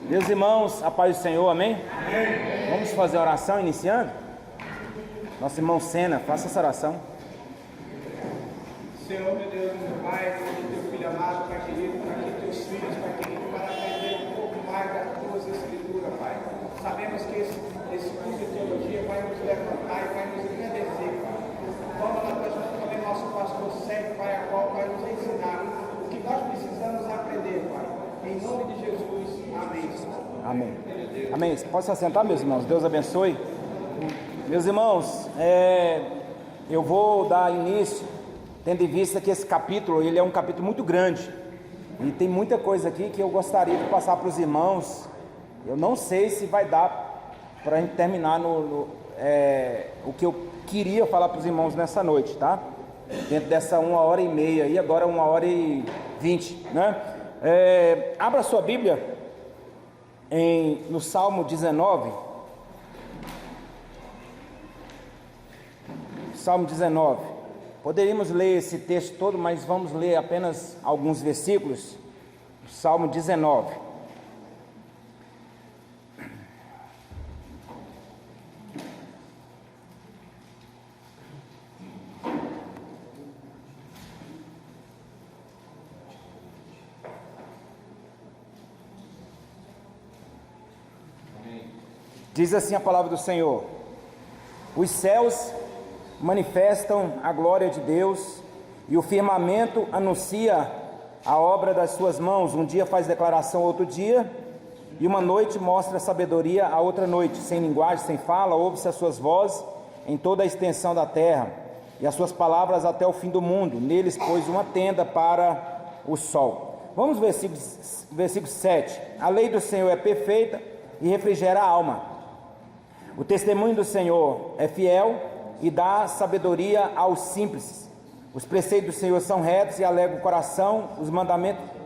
Meus irmãos, a paz do Senhor, amém? Amém. Vamos fazer a oração iniciando? Nosso irmão Sena, faça essa oração. Senhor, meu Deus, meu Pai, teu filho amado, Pai querido, para que teus filhos, Pai querido, para aprender um pouco mais das tuas escrituras, Pai. Sabemos que esse curso de teologia vai nos levantar e vai nos engrandecer, Pai. Toma na tua mão também nosso pastor Sérgio, Pai, a qual vai nos ensinar o que nós precisamos aprender, Pai. Em nome de Jesus, amém. Amém. Amém. Pode se assentar, meus irmãos? Deus abençoe. Meus irmãos, eu vou dar início, tendo em vista que esse capítulo, ele é um capítulo muito grande. E tem muita coisa aqui que eu gostaria de passar para os irmãos. Eu não sei se vai dar para a gente terminar o que eu queria falar para os irmãos nessa noite, tá? Dentro dessa 1h30 e agora 1h20, né? Abra sua Bíblia no Salmo 19. Salmo 19. Poderíamos ler esse texto todo, mas vamos ler apenas alguns versículos. Salmo 19. Diz assim a palavra do Senhor: os céus manifestam a glória de Deus, e o firmamento anuncia a obra das suas mãos. Um dia faz declaração a outro dia, e uma noite mostra sabedoria a outra noite. Sem linguagem, sem fala, ouve-se as suas vozes em toda a extensão da terra, e as suas palavras até o fim do mundo. Neles pôs uma tenda para o sol. Vamos ao versículo 7. A lei do Senhor é perfeita e refrigera a alma. O testemunho do Senhor é fiel e dá sabedoria aos simples. Os preceitos do Senhor são retos e alegram o coração.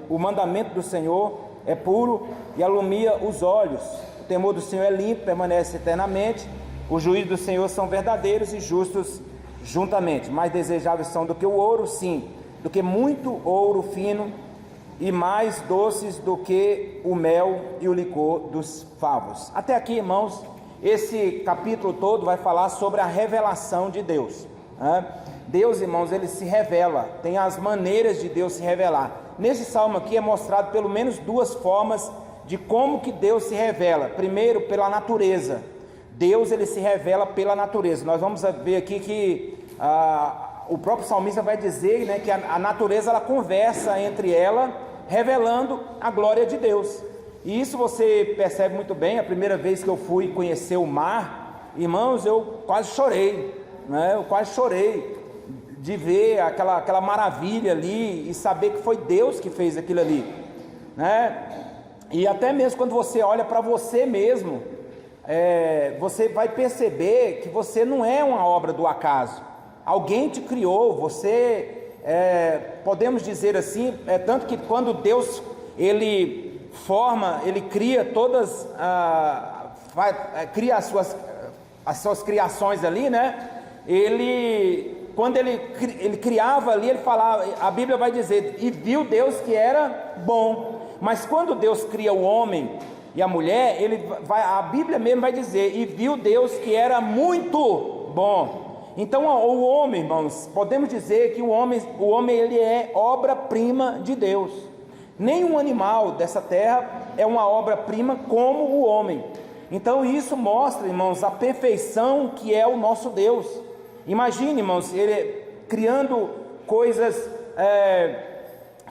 O mandamento do Senhor é puro e alumia os olhos. O temor do Senhor é limpo, permanece eternamente. Os juízos do Senhor são verdadeiros e justos juntamente. Mais desejáveis são do que o ouro, sim, do que muito ouro fino, e mais doces do que o mel e o licor dos favos. Até aqui, irmãos, esse capítulo todo vai falar sobre a revelação de Deus, né? Deus, irmãos, ele se revela, tem as maneiras de Deus se revelar. Nesse salmo aqui é mostrado pelo menos duas formas de como que Deus se revela. Primeiro, pela natureza. Deus, ele se revela pela natureza. Nós vamos ver aqui que o próprio salmista vai dizer, né, que a natureza, ela conversa entre ela, revelando a glória de Deus. E isso você percebe muito bem. A primeira vez que eu fui conhecer o mar, irmãos, eu quase chorei, né? Eu quase chorei de ver aquela maravilha ali e saber que foi Deus que fez aquilo ali, né? E até mesmo quando você olha para você mesmo, você vai perceber que você não é uma obra do acaso. Alguém te criou, você, podemos dizer assim, tanto que quando Deus, ele cria todas, cria as suas criações ali, né? Quando ele criava ali, ele falava, a Bíblia vai dizer, e viu Deus que era bom. Mas quando Deus cria o homem e a mulher, a Bíblia mesmo vai dizer, e viu Deus que era muito bom. Então o homem, irmãos, podemos dizer que o homem ele é obra-prima de Deus. Nenhum animal dessa terra é uma obra-prima como o homem. Então isso mostra, irmãos, a perfeição que é o nosso Deus. Imagine, irmãos, ele criando coisas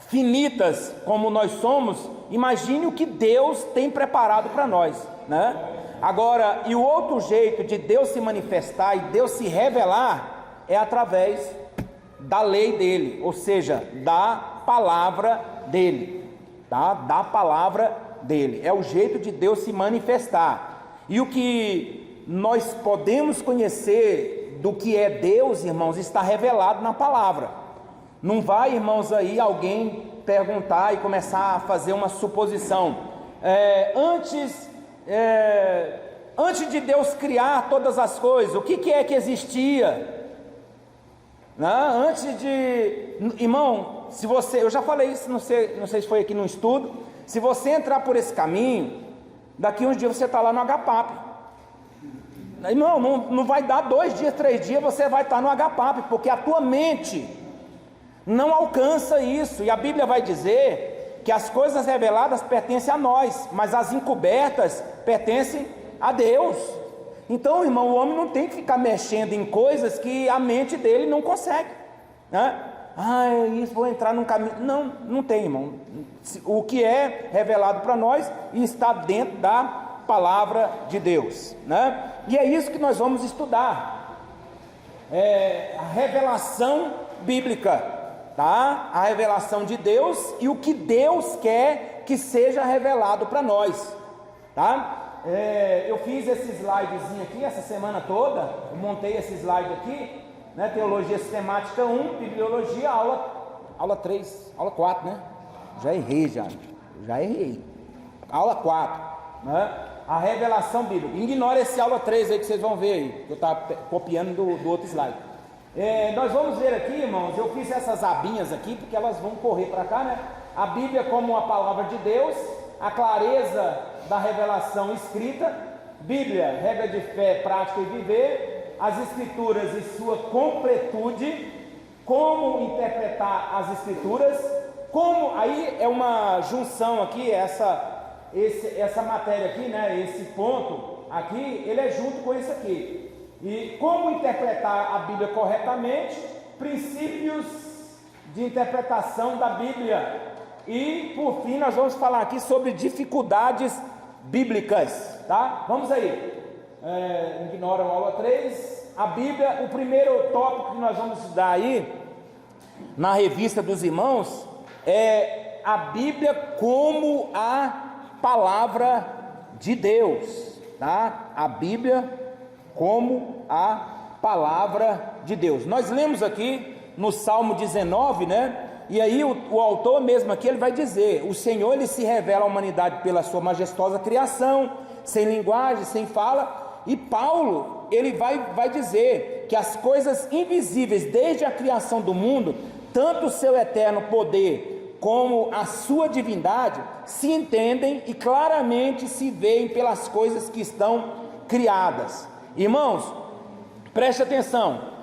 finitas como nós somos. Imagine o que Deus tem preparado para nós, né? Agora, e o outro jeito de Deus se manifestar e Deus se revelar é através da lei dele, ou seja, da palavra dele, tá? Da palavra dele, é o jeito de Deus se manifestar. E o que nós podemos conhecer do que é Deus, irmãos, está revelado na palavra. Não vai, irmãos, aí alguém perguntar e começar a fazer uma suposição. Antes de Deus criar todas as coisas, o que é que existia? Irmão, se você, eu já falei isso, não sei se foi aqui no estudo, se você entrar por esse caminho, daqui uns dias você está lá no HPAP. Irmão, não vai dar 2 dias, 3 dias, você vai estar no HPAP, porque a tua mente não alcança isso. E a Bíblia vai dizer que as coisas reveladas pertencem a nós, mas as encobertas pertencem a Deus. Então, irmão, o homem não tem que ficar mexendo em coisas que a mente dele não consegue, né? Isso, vou entrar num caminho. Não tem, irmão. O que é revelado para nós está dentro da palavra de Deus, né? E é isso que nós vamos estudar, a revelação bíblica, tá? A revelação de Deus e o que Deus quer que seja revelado para nós, tá? Eu fiz esse slidezinho aqui essa semana toda, eu montei esse slide aqui, né? Teologia Sistemática 1, Bibliologia, aula 3, aula 4, né? Já errei. Aula 4, né? A revelação bíblica. Ignora esse aula 3 aí que vocês vão ver aí, que eu estava copiando do outro slide. Nós vamos ver aqui, irmãos, eu fiz essas abinhas aqui, porque elas vão correr para cá, né? A Bíblia como a palavra de Deus, a clareza da revelação escrita, Bíblia, regra de fé, prática e viver, as Escrituras e sua completude, como interpretar as Escrituras, aí é uma junção aqui, essa matéria aqui, né, esse ponto aqui, ele é junto com isso aqui. E como interpretar a Bíblia corretamente, princípios de interpretação da Bíblia. E por fim nós vamos falar aqui sobre dificuldades bíblicas, tá? Vamos aí. Ignora a aula 3. A Bíblia, o primeiro tópico que nós vamos estudar aí na revista dos irmãos é a Bíblia como a palavra de Deus, tá? A Bíblia como a palavra de Deus. Nós lemos aqui no Salmo 19, né? E aí o autor mesmo aqui, ele vai dizer, o Senhor, ele se revela à humanidade pela sua majestosa criação, sem linguagem, sem fala, e Paulo, ele vai dizer que as coisas invisíveis desde a criação do mundo, tanto o seu eterno poder como a sua divindade, se entendem e claramente se veem pelas coisas que estão criadas. Irmãos, preste atenção.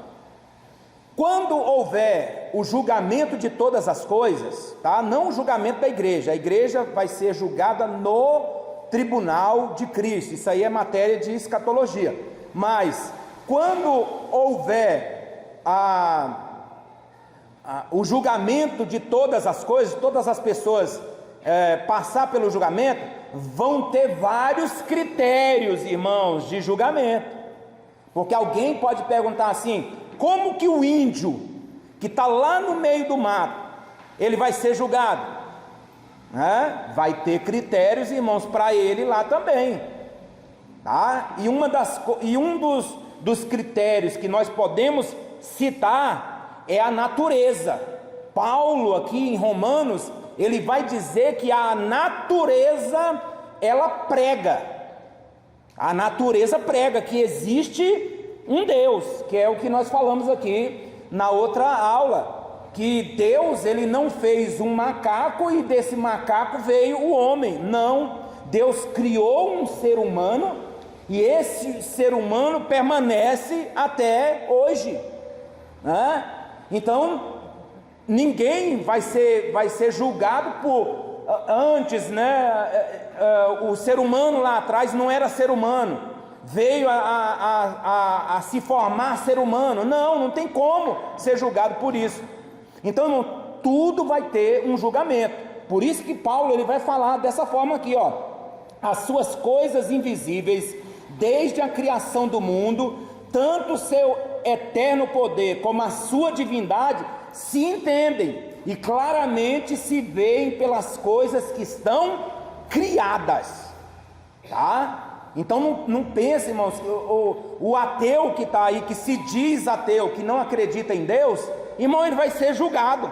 Quando houver o julgamento de todas as coisas, tá? Não o julgamento da igreja, a igreja vai ser julgada no tribunal de Cristo, isso aí é matéria de escatologia, mas quando houver o julgamento de todas as coisas, todas as pessoas passar pelo julgamento, vão ter vários critérios, irmãos, de julgamento, porque alguém pode perguntar assim: como que o índio que está lá no meio do mato, ele vai ser julgado? Vai ter critérios, irmãos, para ele lá também, tá? E um dos critérios que nós podemos citar é a natureza. Paulo aqui em Romanos, ele vai dizer que a natureza, ela prega, que existe um Deus, que é o que nós falamos aqui na outra aula, que Deus, ele não fez um macaco e desse macaco veio o homem. Não, Deus criou um ser humano e esse ser humano permanece até hoje, né? Então ninguém vai ser julgado por antes, né? O ser humano lá atrás não era ser humano, veio a se formar ser humano. Não tem como ser julgado por isso. Então, irmão, tudo vai ter um julgamento. Por isso que Paulo, ele vai falar dessa forma aqui, ó: as suas coisas invisíveis desde a criação do mundo, tanto o seu eterno poder como a sua divindade se entendem e claramente se veem pelas coisas que estão criadas, tá? Então não pense, irmãos, o ateu que está aí, que se diz ateu, que não acredita em Deus, irmão, ele vai ser julgado.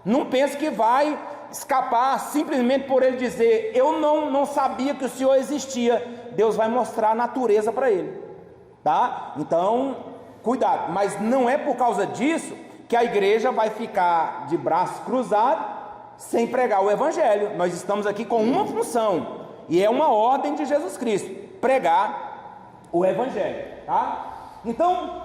Não pense que vai escapar simplesmente por ele dizer: eu não sabia que o Senhor existia. Deus vai mostrar a natureza para ele, tá? Então, cuidado. Mas não é por causa disso que a igreja vai ficar de braços cruzados, sem pregar o evangelho. Nós estamos aqui com uma função, e é uma ordem de Jesus Cristo: pregar o evangelho, tá? Então,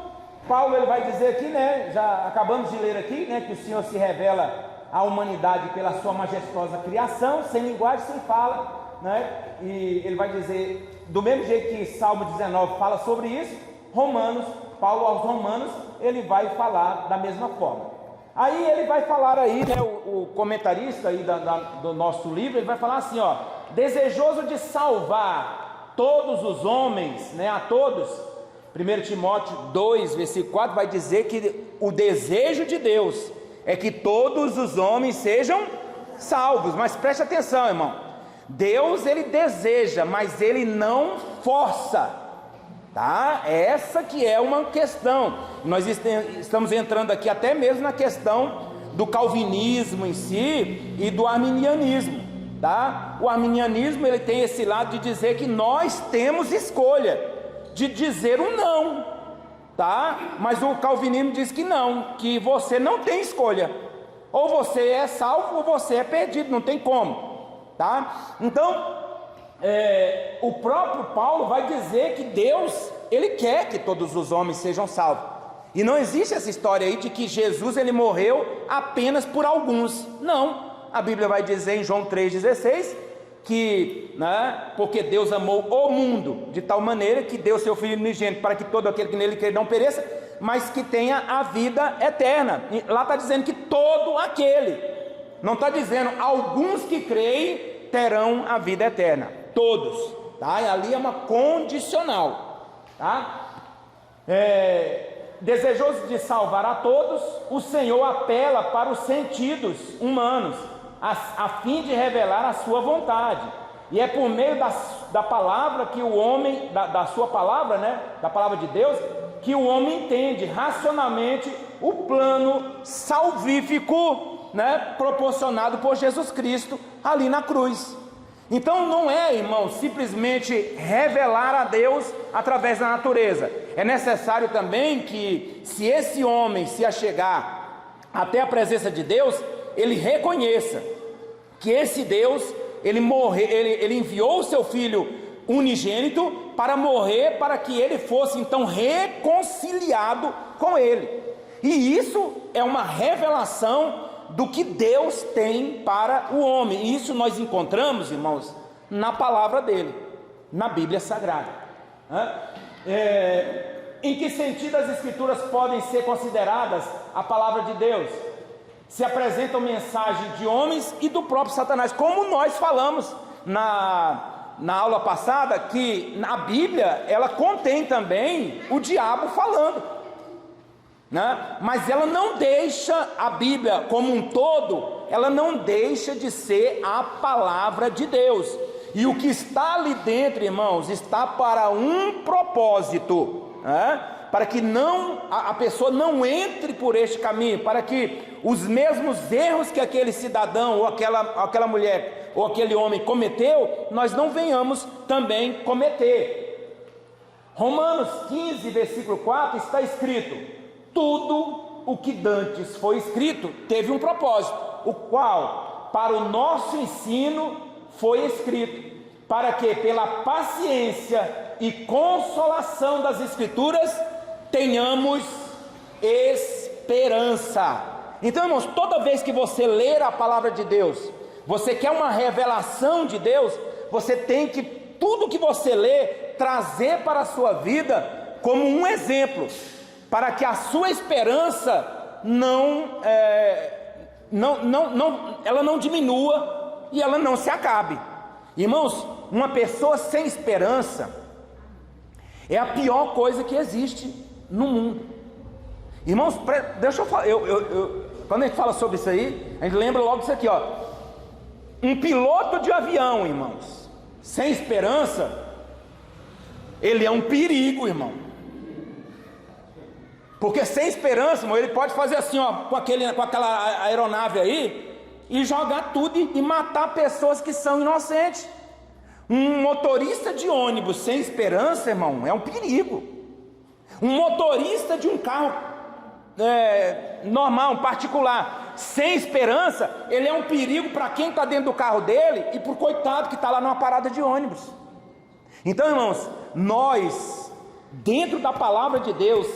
Paulo ele vai dizer aqui, né, já acabamos de ler aqui, né, que o Senhor se revela à humanidade pela sua majestosa criação, sem linguagem, sem fala, né? E ele vai dizer, do mesmo jeito que Salmo 19 fala sobre isso, Paulo aos Romanos, ele vai falar da mesma forma. Aí ele vai falar aí, né, o comentarista aí do nosso livro, ele vai falar assim, ó: desejoso de salvar todos os homens, né, a todos. 1 Timóteo 2, versículo 4 vai dizer que o desejo de Deus é que todos os homens sejam salvos. Mas preste atenção, irmão, Deus ele deseja, mas ele não força, tá? Essa que é uma questão. Nós estamos entrando aqui até mesmo na questão do calvinismo em si e do arminianismo, tá? O arminianismo ele tem esse lado de dizer que nós temos escolha de dizer um não, tá? Mas o calvinismo diz que não, que você não tem escolha, ou você é salvo ou você é perdido, não tem como, tá? Então o próprio Paulo vai dizer que Deus ele quer que todos os homens sejam salvos, e não existe essa história aí de que Jesus ele morreu apenas por alguns. Não, a Bíblia vai dizer em João 3,16 que, né, porque Deus amou o mundo de tal maneira que deu seu Filho unigênito para que todo aquele que nele crê não pereça, mas que tenha a vida eterna. E lá está dizendo que todo aquele, não está dizendo alguns que creem terão a vida eterna, todos, tá? E ali é uma condicional, tá? Desejoso de salvar a todos, o Senhor apela para os sentidos humanos, a fim de revelar a sua vontade, e é por meio da palavra que o homem, da sua palavra, né, da palavra de Deus, que o homem entende racionalmente o plano salvífico, né, proporcionado por Jesus Cristo ali na cruz. Então não é, irmão, simplesmente revelar a Deus através da natureza. É necessário também que, se esse homem se achegar até a presença de Deus, ele reconheça que esse Deus, ele enviou o seu Filho unigênito para morrer, para que ele fosse então reconciliado com ele. E isso é uma revelação do que Deus tem para o homem. E isso nós encontramos, irmãos, na palavra dele, na Bíblia Sagrada. Em que sentido as Escrituras podem ser consideradas a palavra de Deus? Se apresentam mensagem de homens e do próprio Satanás, como nós falamos na aula passada, que na Bíblia ela contém também o diabo falando, né? Mas ela não deixa, a Bíblia como um todo, ela não deixa de ser a palavra de Deus. E o que está ali dentro, irmãos, está para um propósito, né? Para que a pessoa não entre por este caminho, para que os mesmos erros que aquele cidadão, ou aquela mulher, ou aquele homem cometeu, nós não venhamos também cometer. Romanos 15, versículo 4, está escrito: tudo o que dantes foi escrito teve um propósito, o qual para o nosso ensino foi escrito, para que pela paciência e consolação das Escrituras tenhamos esperança. Então, irmãos, toda vez que você ler a palavra de Deus, você quer uma revelação de Deus, você tem que, tudo que você lê, trazer para a sua vida como um exemplo, para que a sua esperança ela não diminua e ela não se acabe. Irmãos, uma pessoa sem esperança é a pior coisa que existe no mundo. Irmãos, deixa eu falar, quando a gente fala sobre isso aí, a gente lembra logo disso aqui, ó. Um piloto de avião, irmãos, sem esperança, ele é um perigo, irmão. Porque sem esperança, irmão, ele pode fazer assim, ó, com aquela aeronave aí, e jogar tudo e matar pessoas que são inocentes. Um motorista de ônibus sem esperança, irmão, é um perigo. Um motorista de um carro normal, um particular, sem esperança, ele é um perigo para quem está dentro do carro dele e para o coitado que está lá numa parada de ônibus. Então, irmãos, nós, dentro da palavra de Deus,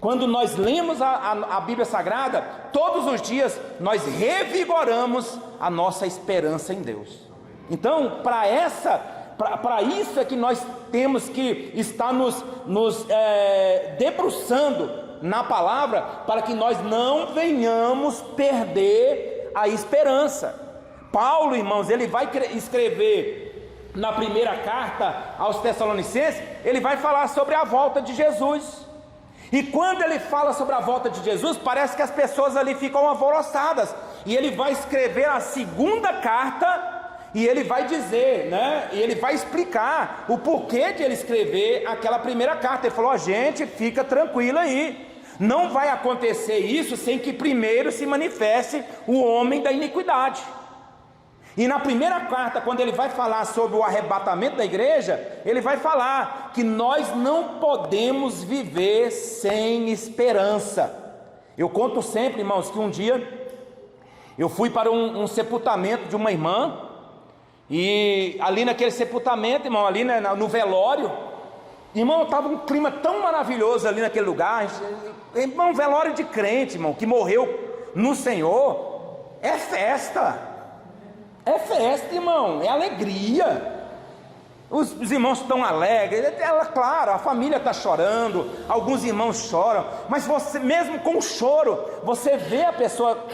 quando nós lemos a Bíblia Sagrada, todos os dias nós revigoramos a nossa esperança em Deus. Então, para isso é que nós temos que estar nos debruçando na palavra, para que nós não venhamos perder a esperança. Paulo, irmãos, ele vai escrever na primeira carta aos Tessalonicenses, ele vai falar sobre a volta de Jesus. E quando ele fala sobre a volta de Jesus, parece que as pessoas ali ficam alvoroçadas. E ele vai escrever a segunda carta, e ele vai dizer, né? E ele vai explicar o porquê de ele escrever aquela primeira carta. Ele falou: gente, fica tranquilo aí. Não vai acontecer isso sem que primeiro se manifeste o homem da iniquidade. E na primeira carta, quando ele vai falar sobre o arrebatamento da igreja, ele vai falar que nós não podemos viver sem esperança. Eu conto sempre, irmãos, que um dia eu fui para um sepultamento de uma irmã, e ali naquele sepultamento, irmão, ali no velório, irmão, estava um clima tão maravilhoso ali naquele lugar. Irmão, velório de crente, irmão, que morreu no Senhor, é festa, irmão, é alegria. Os irmãos estão alegres, claro, a família está chorando, alguns irmãos choram, mas você, mesmo com o choro, você vê a pessoa,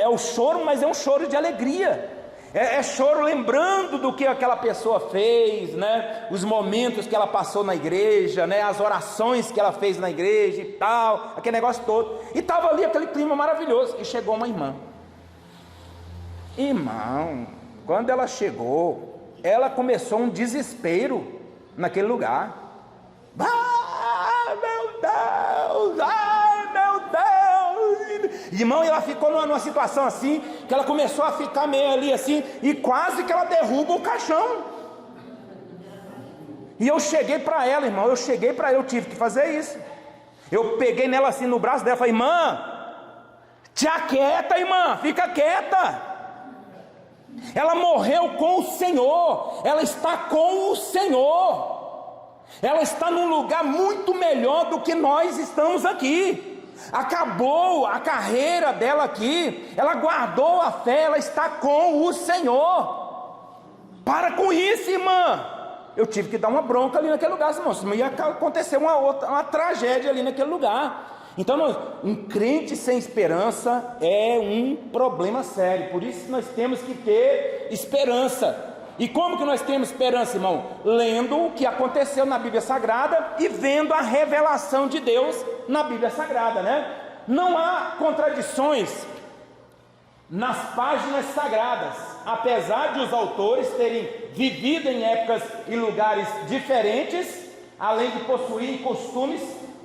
é o choro, mas é um choro de alegria. É choro lembrando do que aquela pessoa fez, né? Os momentos que ela passou na igreja, né? As orações que ela fez na igreja e tal, aquele negócio todo. E estava ali aquele clima maravilhoso. E chegou uma irmã. Irmão, quando ela chegou, ela começou um desespero naquele lugar. Ah, meu Deus! Ah, meu Deus! Irmão, ela ficou numa situação assim, que ela começou a ficar meio ali assim, e quase que ela derruba o caixão. E eu cheguei para ela, irmão, eu tive que fazer isso. Eu peguei nela assim no braço dela e falei: irmã, te aquieta, irmã, fica quieta. Ela morreu com o Senhor, ela está com o Senhor, ela está num lugar muito melhor do que nós estamos aqui. Acabou a carreira dela aqui, ela guardou a fé, ela está com o Senhor. Para com isso, irmã. Eu tive que dar uma bronca ali naquele lugar, irmão, senão ia acontecer uma tragédia ali naquele lugar. Então, um crente sem esperança é um problema sério. Por isso nós temos que ter esperança. E como que nós temos esperança, irmão? Lendo o que aconteceu na Bíblia Sagrada e vendo a revelação de Deus na Bíblia Sagrada, né? Não há contradições nas páginas sagradas, apesar de os autores terem vivido em épocas e lugares diferentes, além de possuir costumes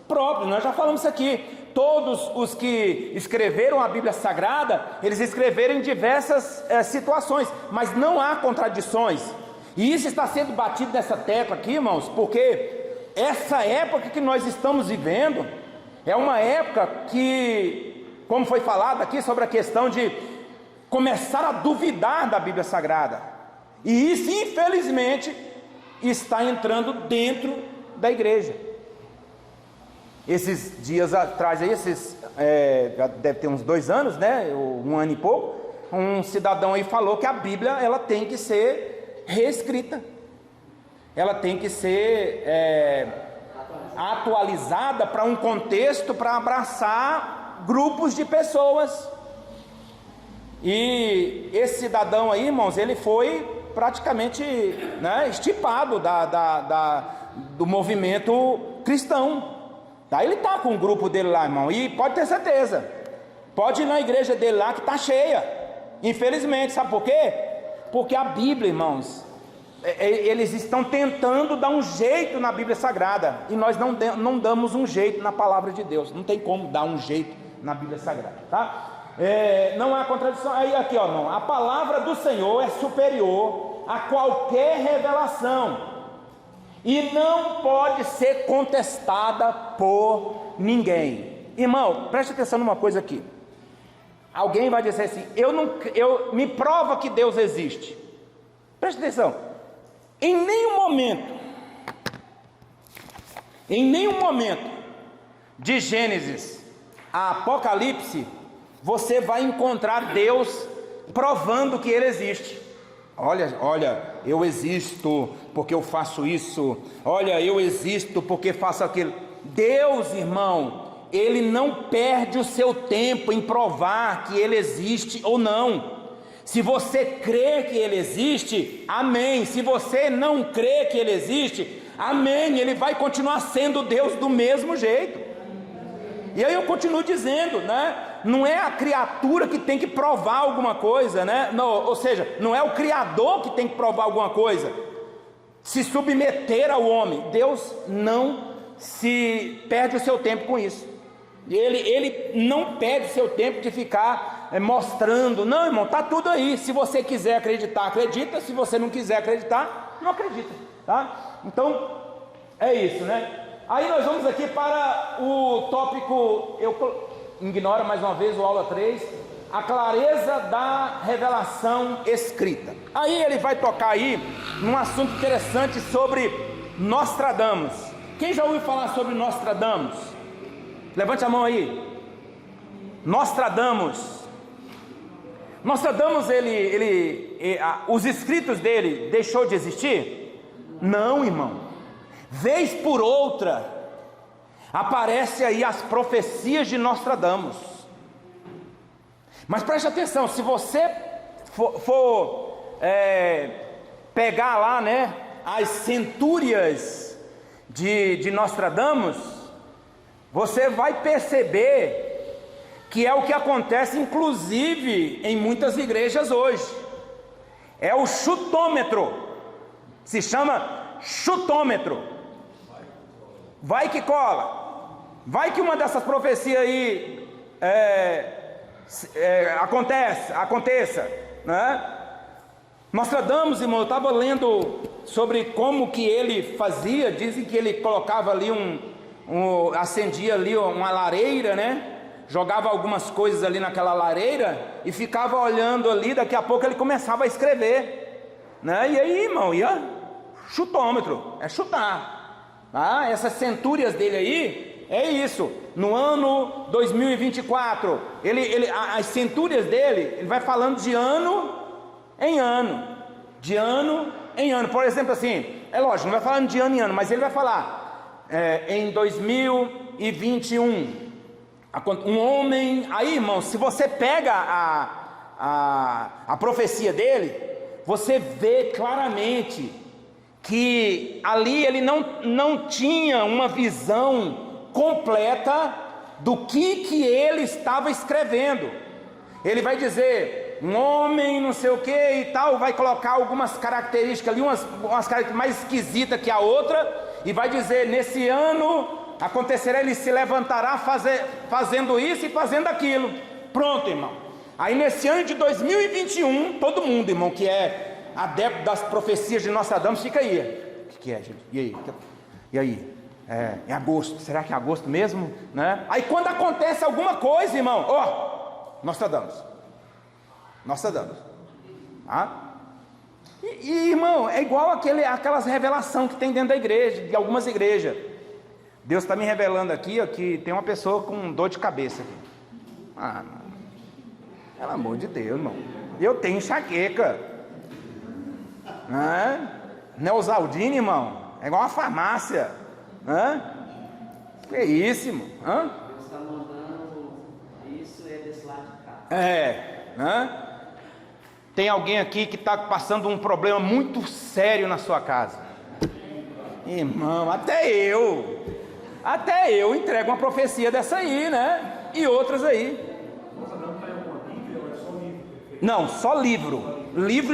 próprios. Nós já falamos isso aqui. Todos os que escreveram a Bíblia Sagrada, eles escreveram em diversas situações, mas não há contradições. E isso está sendo batido nessa tecla aqui, irmãos, porque essa época que nós estamos vivendo é uma época que, como foi falado aqui sobre a questão de começar a duvidar da Bíblia Sagrada, e isso infelizmente está entrando dentro da igreja. Esses dias atrás, já deve ter uns 2 anos, né? 1 ano e pouco, um cidadão aí falou que a Bíblia ela tem que ser reescrita, ela tem que ser atualizada para um contexto, para abraçar grupos de pessoas. E esse cidadão aí, irmãos, ele foi praticamente, né, estipado do movimento cristão. Daí ele está com o grupo dele lá, irmão, e pode ter certeza, pode ir na igreja dele lá que está cheia, infelizmente. Sabe por quê? Porque a Bíblia, irmãos, eles estão tentando dar um jeito na Bíblia Sagrada, e nós não damos um jeito na palavra de Deus. Não tem como dar um jeito na Bíblia Sagrada, tá? Não há contradição. Aí aqui, ó, irmão, a palavra do Senhor é superior a qualquer revelação, e não pode ser contestada por ninguém. Irmão, preste atenção numa coisa aqui. Alguém vai dizer assim: me prova que Deus existe. Preste atenção, em nenhum momento de Gênesis a Apocalipse você vai encontrar Deus provando que Ele existe. Olha, eu existo porque eu faço isso. Olha, eu existo porque faço aquilo. Deus, irmão, Ele não perde o seu tempo em provar que Ele existe ou não. Se você crê que Ele existe, amém. Se você não crê que Ele existe, amém. Ele vai continuar sendo Deus do mesmo jeito. E aí eu continuo dizendo, né? Não é a criatura que tem que provar alguma coisa, né? Não, ou seja, não é o Criador que tem que provar alguma coisa, se submeter ao homem. Deus não se perde o seu tempo com isso. Ele não perde o seu tempo de ficar mostrando. Não, irmão, está tudo aí. Se você quiser acreditar, acredita. Se você não quiser acreditar, não acredita, tá? Então, é isso, né? Aí nós vamos aqui para o tópico, ignora mais uma vez o aula 3, a clareza da revelação escrita. Aí ele vai tocar aí num assunto interessante sobre Nostradamus. Quem já ouviu falar sobre Nostradamus? Levante a mão aí. Nostradamus, os escritos dele deixou de existir? Não, irmão. Vez por outra, aparece aí as profecias de Nostradamus. Mas preste atenção, se você for pegar lá, né, as centúrias de Nostradamus, você vai perceber que é o que acontece inclusive em muitas igrejas hoje. É o chutômetro, se chama chutômetro. Vai que cola, vai que uma dessas profecias aí aconteça, né? Nostradamus, irmão, eu estava lendo sobre como que ele fazia. Dizem que ele colocava ali acendia ali uma lareira, né? Jogava algumas coisas ali naquela lareira e ficava olhando ali. Daqui a pouco ele começava a escrever, né? E aí, irmão, chutômetro, é chutar. Essas centúrias dele aí, é isso. No ano 2024, as centúrias dele, ele vai falando de ano em ano, de ano em ano. Por exemplo, assim, é lógico, não vai falando de ano em ano, mas ele vai falar em 2021, um homem. Aí, irmão, se você pega a profecia dele, você vê claramente que ali ele não tinha uma visão completa do que ele estava escrevendo. Ele vai dizer, um homem não sei o que e tal, vai colocar algumas características ali, umas características mais esquisitas que a outra, e vai dizer, nesse ano acontecerá, ele se levantará fazendo isso e fazendo aquilo. Pronto, irmão. Aí nesse ano de 2021, todo mundo, irmão, que é adepto das profecias de Nostradamus, fica aí. O que é, gente? E aí? É agosto, será que é agosto mesmo? Né? Aí quando acontece alguma coisa, irmão, Nostradamus. Irmão, é igual aquelas revelações que tem dentro da igreja, de algumas igrejas. Deus está me revelando aqui, que tem uma pessoa com dor de cabeça aqui. Mano, pelo amor de Deus, irmão, eu tenho enxaqueca. Neosaldina, irmão, é igual uma farmácia. Que isso, irmão? Deus está mandando isso desse lado de cá. Tem alguém aqui que está passando um problema muito sério na sua casa. Irmão, até eu entrego uma profecia dessa aí, né? E outras aí. Não, só livro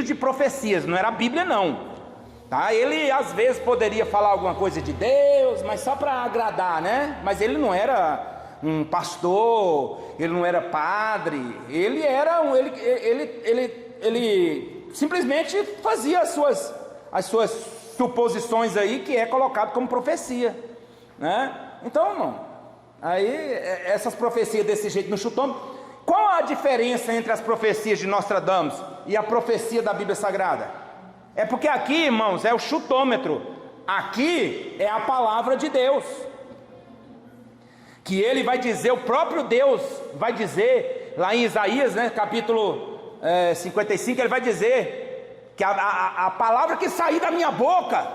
de profecias, não era a Bíblia não, tá? Ele às vezes poderia falar alguma coisa de Deus, mas só para agradar, né? Mas ele não era um pastor, ele não era padre, ele era ele simplesmente fazia as suas suposições aí, que é colocado como profecia, né? Então, irmão, aí essas profecias desse jeito no chutômetro. Qual a diferença entre as profecias de Nostradamus e a profecia da Bíblia Sagrada? É porque aqui, irmãos, é o chutômetro. Aqui é a palavra de Deus, que ele vai dizer, o próprio Deus vai dizer, lá em Isaías, né, capítulo 55, ele vai dizer que a palavra que sair da minha boca,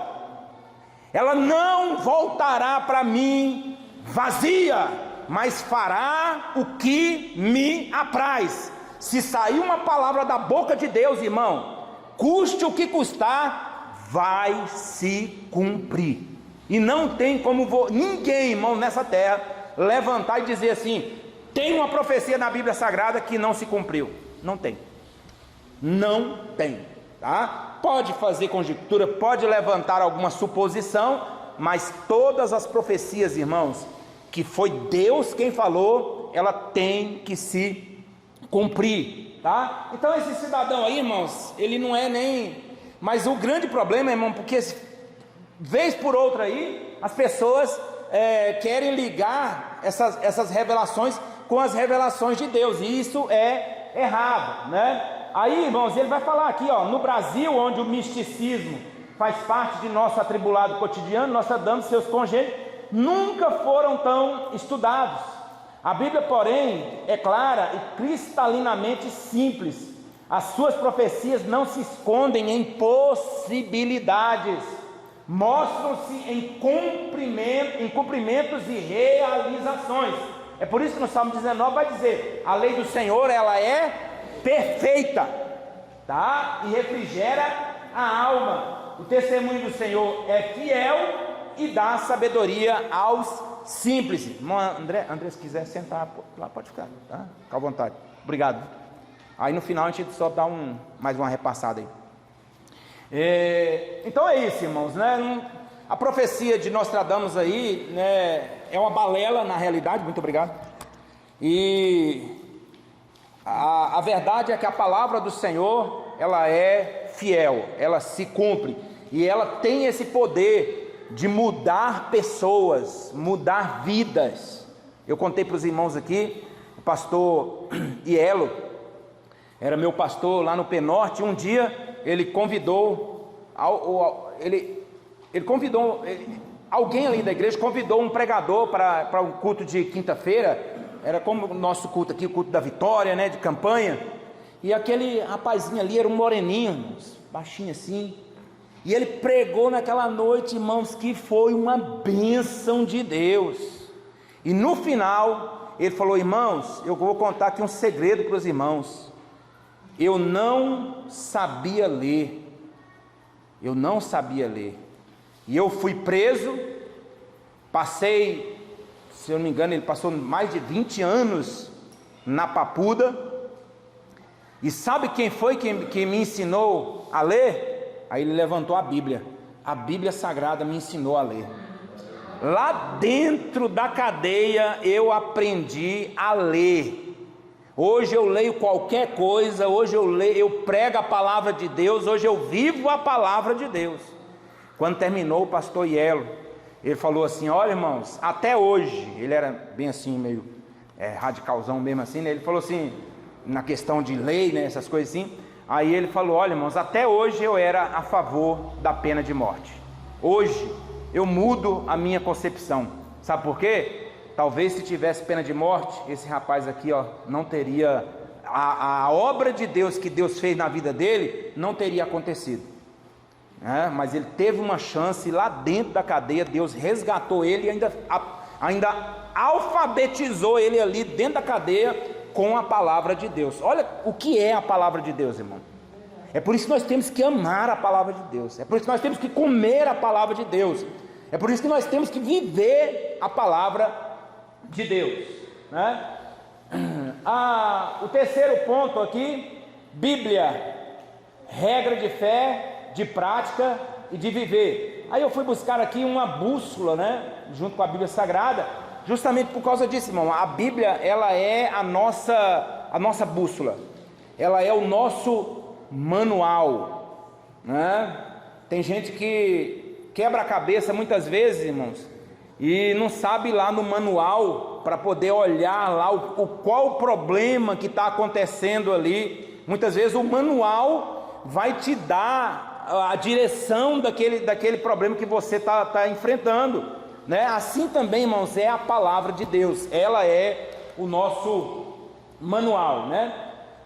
ela não voltará para mim vazia, mas fará o que me apraz. Se sair uma palavra da boca de Deus, irmão, custe o que custar, vai se cumprir. E não tem como ninguém, irmão, nessa terra levantar e dizer assim: tem uma profecia na Bíblia Sagrada que não se cumpriu. Não tem. Não tem, tá? Pode fazer conjectura, pode levantar alguma suposição, mas todas as profecias, irmãos, que foi Deus quem falou, ela tem que se cumprir, tá? Então esse cidadão aí, irmãos, ele não é nem... Mas o grande problema, irmão, porque vez por outra aí, as pessoas querem ligar essas revelações com as revelações de Deus, e isso é errado, né? Aí, irmãos, ele vai falar aqui, ó, no Brasil, onde o misticismo faz parte de nosso atribulado cotidiano, Nostradamus e seus congêneres nunca foram tão estudados. A Bíblia, porém, é clara e cristalinamente simples. As suas profecias não se escondem em possibilidades, mostram-se em cumprimentos e realizações. É por isso que no Salmo 19 vai dizer: a lei do Senhor, ela é perfeita, tá? E refrigera a alma. O testemunho do Senhor é fiel e dá sabedoria aos simples. Irmão André, se quiser sentar lá, pode ficar, tá? Fica à vontade. Obrigado. Aí no final a gente só dá mais uma repassada aí. Então é isso, irmãos, né? A profecia de Nostradamus aí, né, é uma balela na realidade. Muito obrigado. E a verdade é que a palavra do Senhor, ela é fiel, ela se cumpre, e ela tem esse poder de mudar pessoas, mudar vidas. Eu contei para os irmãos aqui, o pastor Ielo, era meu pastor lá no Penorte. Um dia ele convidou, alguém ali da igreja convidou um pregador para um culto de quinta-feira. Era como o nosso culto aqui, o culto da vitória, né, de campanha. E aquele rapazinho ali era um moreninho, baixinho assim. E ele pregou naquela noite, irmãos, que foi uma bênção de Deus. E no final, ele falou: irmãos, eu vou contar aqui um segredo para os irmãos. Eu não sabia ler. Eu não sabia ler. E eu fui preso, passei... Se eu não me engano, ele passou mais de 20 anos na Papuda. E sabe quem foi que me ensinou a ler? Aí ele levantou a Bíblia Sagrada me ensinou a ler. Lá dentro da cadeia eu aprendi a ler. Hoje eu leio qualquer coisa, hoje eu prego a palavra de Deus, hoje eu vivo a palavra de Deus. Quando terminou, o pastor Ielo, ele falou assim: olha, irmãos, até hoje, ele era bem assim, meio radicalzão mesmo assim, né? Ele falou assim, na questão de lei, né, essas coisas assim. Aí ele falou: olha, irmãos, até hoje eu era a favor da pena de morte. Hoje eu mudo a minha concepção. Sabe por quê? Talvez se tivesse pena de morte, esse rapaz aqui, ó, não teria, a obra de Deus que Deus fez na vida dele, não teria acontecido. Mas ele teve uma chance lá dentro da cadeia. Deus resgatou ele e ainda alfabetizou ele ali dentro da cadeia com a palavra de Deus. Olha o que é a palavra de Deus, irmão. É por isso que nós temos que amar a palavra de Deus, é por isso que nós temos que comer a palavra de Deus, é por isso que nós temos que viver a palavra de Deus, né? O terceiro ponto aqui: Bíblia, regra de fé, de prática e de viver. Aí eu fui buscar aqui uma bússola, né, junto com a Bíblia Sagrada, justamente por causa disso, irmão. A Bíblia, ela é a nossa bússola, ela é o nosso manual, né? Tem gente que quebra a cabeça muitas vezes, irmãos, e não sabe lá no manual para poder olhar lá qual o problema que está acontecendo ali. Muitas vezes o manual vai te dar a direção daquele problema que você está enfrentando, né? Assim também, irmãos, é a palavra de Deus, ela é o nosso manual, né?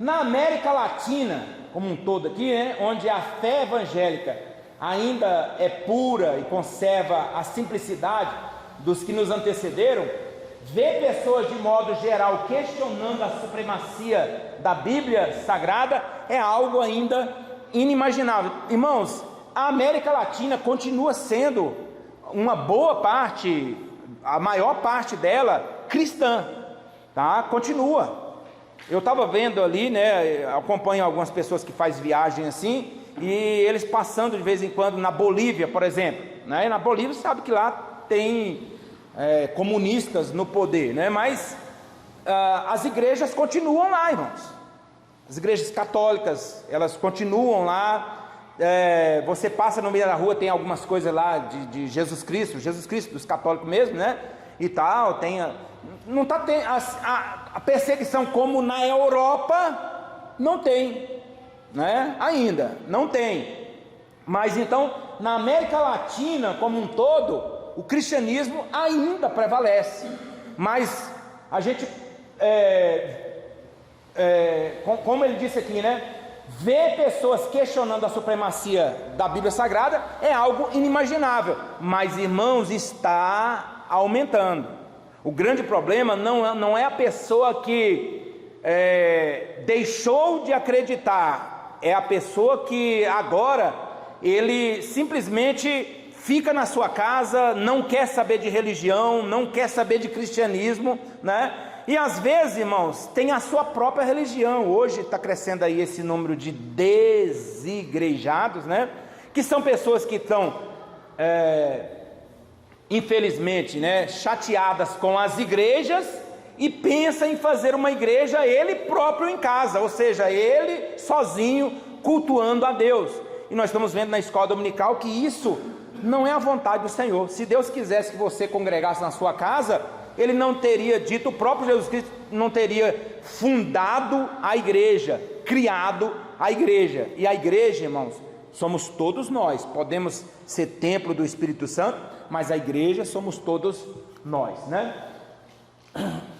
Na América Latina, como um todo aqui, né, onde a fé evangélica ainda é pura e conserva a simplicidade dos que nos antecederam, ver pessoas de modo geral questionando a supremacia da Bíblia Sagrada é algo ainda inimaginável. Irmãos, a América Latina continua sendo uma boa parte, a maior parte dela, cristã, tá? Continua. Eu estava vendo ali, né, acompanho algumas pessoas que fazem viagem assim, e eles passando de vez em quando na Bolívia, por exemplo, né? E na Bolívia sabe que lá tem comunistas no poder, né? Mas as igrejas continuam lá, irmãos. As igrejas católicas, elas continuam lá. Você passa no meio da rua, tem algumas coisas lá de Jesus Cristo dos católicos mesmo, né? E tal, tem não está tendo a perseguição como na Europa, não tem, né? Ainda não tem. Mas então na América Latina como um todo, o cristianismo ainda prevalece. Mas a gente, como ele disse aqui, né? Ver pessoas questionando a supremacia da Bíblia Sagrada é algo inimaginável. Mas, irmãos, está aumentando. O grande problema não é a pessoa que deixou de acreditar, é a pessoa que agora ele simplesmente fica na sua casa, não quer saber de religião, não quer saber de cristianismo, né? E às vezes, irmãos, tem a sua própria religião. Hoje está crescendo aí esse número de desigrejados, né? Que são pessoas que estão infelizmente, né, chateadas com as igrejas e pensa em fazer uma igreja ele próprio em casa, ou seja, ele sozinho cultuando a Deus. E nós estamos vendo na escola dominical que isso não é a vontade do Senhor. Se Deus quisesse que você congregasse na sua casa, Ele não teria dito, o próprio Jesus Cristo não teria fundado a igreja, criado a igreja. E a igreja, irmãos, somos todos nós. Podemos ser templo do Espírito Santo, mas a igreja somos todos nós, né?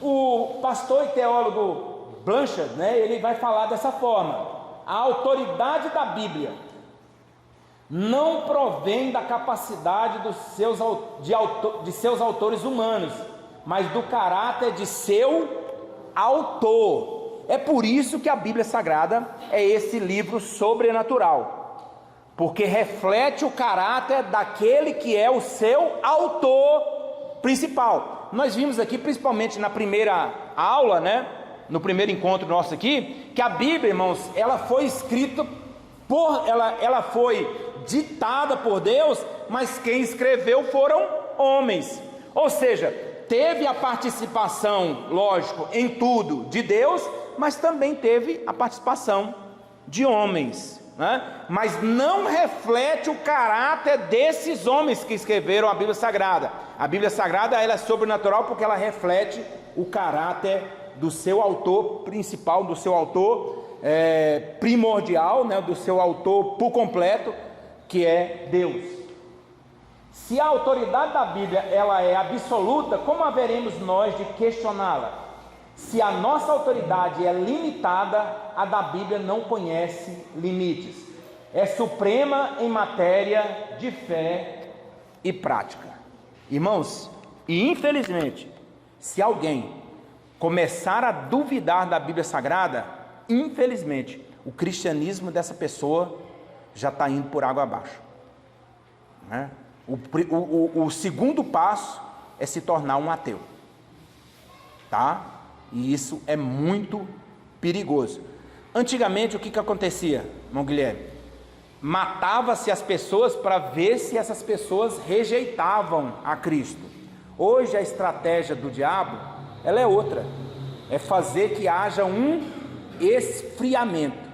O pastor e teólogo Blanchard, né, ele vai falar dessa forma: a autoridade da Bíblia não provém da capacidade de seus autores humanos, mas do caráter de seu autor. É por isso que a Bíblia Sagrada é esse livro sobrenatural, porque reflete o caráter daquele que é o seu autor principal. Nós vimos aqui, principalmente na primeira aula, né, no primeiro encontro nosso aqui, que a Bíblia, irmãos, ela foi escrita ela foi ditada por Deus, mas quem escreveu foram homens. Ou seja, teve a participação, lógico, em tudo de Deus, mas também teve a participação de homens, né? Mas não reflete o caráter desses homens que escreveram a Bíblia Sagrada. A Bíblia Sagrada, ela é sobrenatural porque ela reflete o caráter do seu autor principal, do seu autor primordial, né? Do seu autor por completo, que é Deus. Se a autoridade da Bíblia ela é absoluta, como haveremos nós de questioná-la? Se a nossa autoridade é limitada, a da Bíblia não conhece limites. É suprema em matéria de fé e prática. Irmãos, e infelizmente, se alguém começar a duvidar da Bíblia Sagrada, infelizmente, o cristianismo dessa pessoa já está indo por água abaixo, né? O segundo passo é se tornar um ateu, tá? E isso é muito perigoso. Antigamente o que acontecia, irmão Guilherme? Matava-se as pessoas para ver se essas pessoas rejeitavam a Cristo. Hoje a estratégia do diabo, ela é outra, é fazer que haja um esfriamento,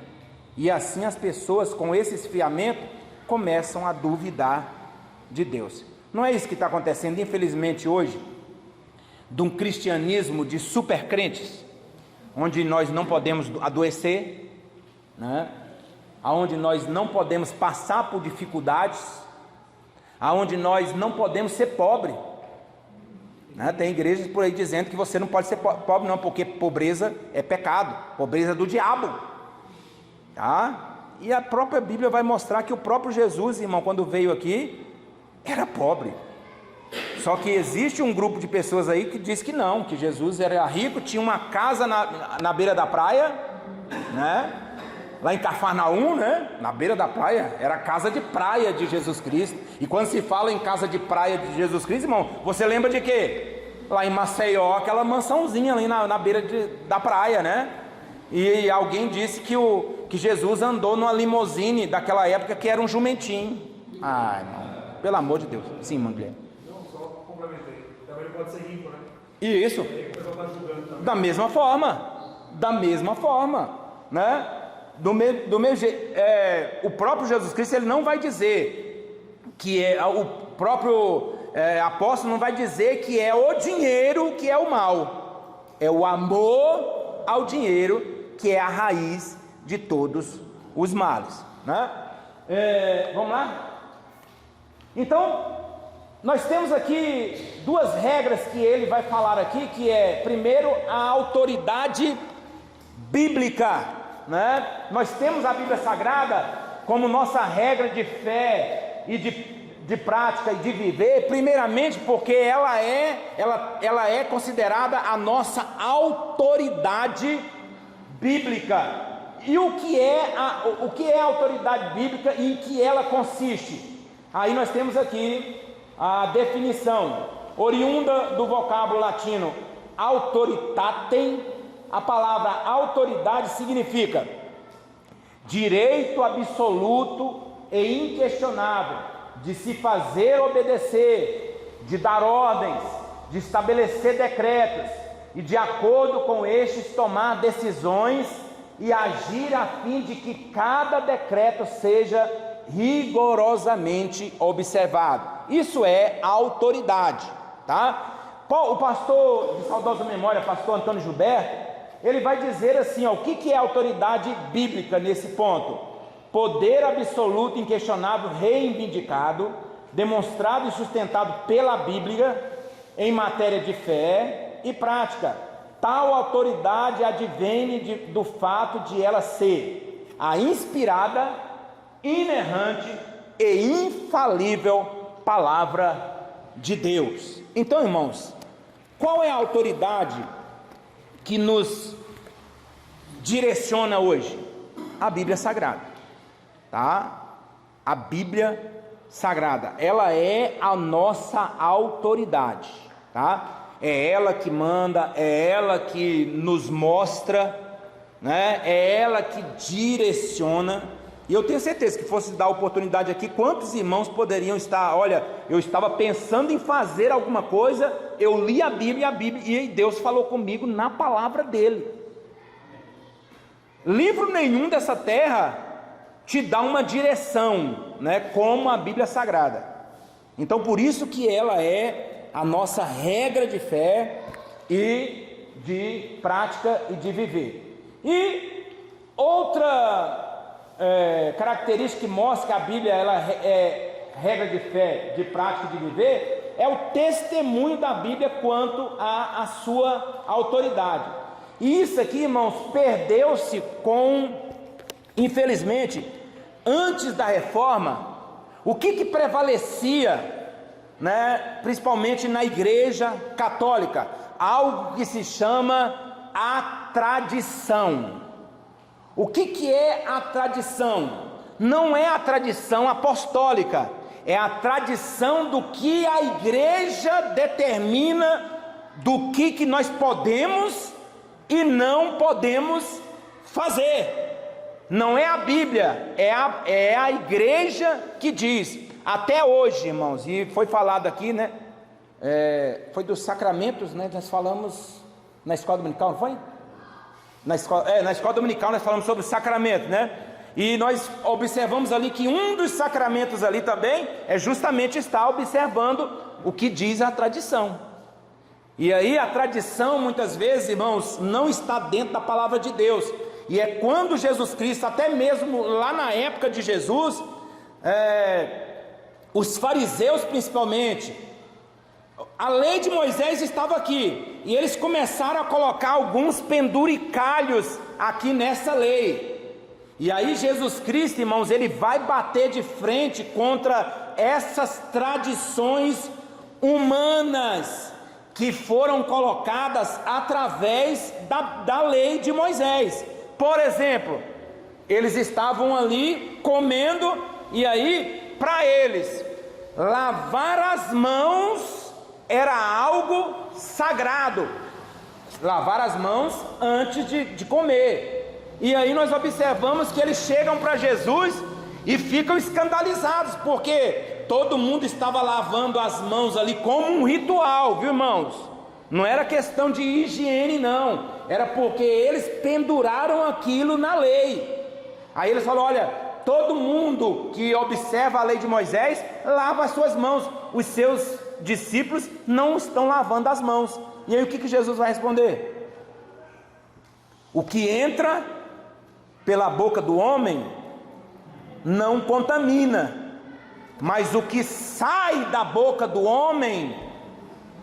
e assim as pessoas com esse esfriamento começam a duvidar de Deus. Não é isso que está acontecendo, infelizmente, hoje, de um cristianismo de super crentes, onde nós não podemos adoecer, né? Onde nós não podemos passar por dificuldades, aonde nós não podemos ser pobre, né? Tem igrejas por aí dizendo que você não pode ser pobre não, porque pobreza é pecado, pobreza é do diabo, tá? E a própria Bíblia vai mostrar que o próprio Jesus, irmão, quando veio aqui, era pobre. Só que existe um grupo de pessoas aí que diz que não, que Jesus era rico, tinha uma casa na beira da praia, né? Lá em Cafarnaum, né? Na beira da praia, era a casa de praia de Jesus Cristo. E quando se fala em casa de praia de Jesus Cristo, irmão, você lembra de quê? Lá em Maceió, aquela mansãozinha ali na beira da praia, né? E alguém disse que Jesus andou numa limousine daquela época que era um jumentinho. Ai, irmão, pelo amor de Deus. Sim, irmão Guilherme. Não, só complementei. Também pode ser rico, né? Isso. E aí o pessoal está julgando também. Da mesma forma, né? Do mesmo jeito, o próprio Jesus Cristo, ele não vai dizer que o próprio apóstolo não vai dizer que é o dinheiro que é o mal, é o amor ao dinheiro que é a raiz de todos os males, né? Vamos lá? Então, nós temos aqui duas regras que ele vai falar aqui, que é, primeiro, a autoridade bíblica, né? Nós temos a Bíblia Sagrada como nossa regra de fé e de prática e de viver, primeiramente porque ela é considerada a nossa autoridade bíblica. E o que é a autoridade bíblica e em que ela consiste? Aí nós temos aqui a definição, oriunda do vocábulo latino autoritatem. A palavra autoridade significa direito absoluto e inquestionável de se fazer obedecer, de dar ordens, de estabelecer decretos e, de acordo com estes, tomar decisões e agir a fim de que cada decreto seja rigorosamente observado. Isso é autoridade, tá? O pastor de saudosa memória, pastor Antônio Gilberto, ele vai dizer assim, o que é autoridade bíblica nesse ponto? Poder absoluto, inquestionável, reivindicado, demonstrado e sustentado pela Bíblia em matéria de fé e prática. Tal autoridade advém do fato de ela ser a inspirada, inerrante e infalível palavra de Deus. Então, irmãos, qual é a autoridade que nos direciona hoje? A Bíblia Sagrada, tá? A Bíblia Sagrada, ela é a nossa autoridade, tá? É ela que manda, é ela que nos mostra, né? É ela que direciona. E eu tenho certeza que fosse dar oportunidade aqui, quantos irmãos poderiam estar, olha, eu estava pensando em fazer alguma coisa, eu li a Bíblia e Deus falou comigo na palavra dele. Livro nenhum dessa terra te dá uma direção, né, como a Bíblia Sagrada. Então por isso que ela é a nossa regra de fé e de prática e de viver. E outra característica que mostra que a Bíblia ela é regra de fé, de prática e de viver, é o testemunho da Bíblia quanto à sua autoridade. E isso aqui, irmãos, perdeu-se infelizmente, antes da reforma. O que prevalecia, né, principalmente na igreja católica? Algo que se chama a tradição. O que é a tradição? Não é a tradição apostólica, é a tradição do que a igreja determina, do que nós podemos e não podemos fazer. Não é a Bíblia, é a igreja que diz. Até hoje, irmãos, e foi falado aqui, né? Foi dos sacramentos, né? Nós falamos na escola dominical, não foi? Na escola dominical nós falamos sobre o sacramento, né? E nós observamos ali que um dos sacramentos ali também é justamente estar observando o que diz a tradição. E aí a tradição muitas vezes, irmãos, não está dentro da palavra de Deus. E é quando Jesus Cristo, até mesmo lá na época de Jesus, os fariseus principalmente, a lei de Moisés estava aqui, e eles começaram a colocar alguns penduricalhos aqui nessa lei. E aí Jesus Cristo, irmãos, ele vai bater de frente contra essas tradições humanas que foram colocadas através da lei de Moisés. Por exemplo, eles estavam ali comendo, e aí, para eles, lavar as mãos era algo sagrado. Lavar as mãos antes de comer. E aí nós observamos que eles chegam para Jesus e ficam escandalizados, porque todo mundo estava lavando as mãos ali como um ritual, viu, irmãos? Não era questão de higiene, não. Era porque eles penduraram aquilo na lei. Aí eles falaram: olha, todo mundo que observa a lei de Moisés lava as suas mãos, os seus discípulos não estão lavando as mãos. E aí o que Jesus vai responder? O que entra pela boca do homem não contamina, mas o que sai da boca do homem,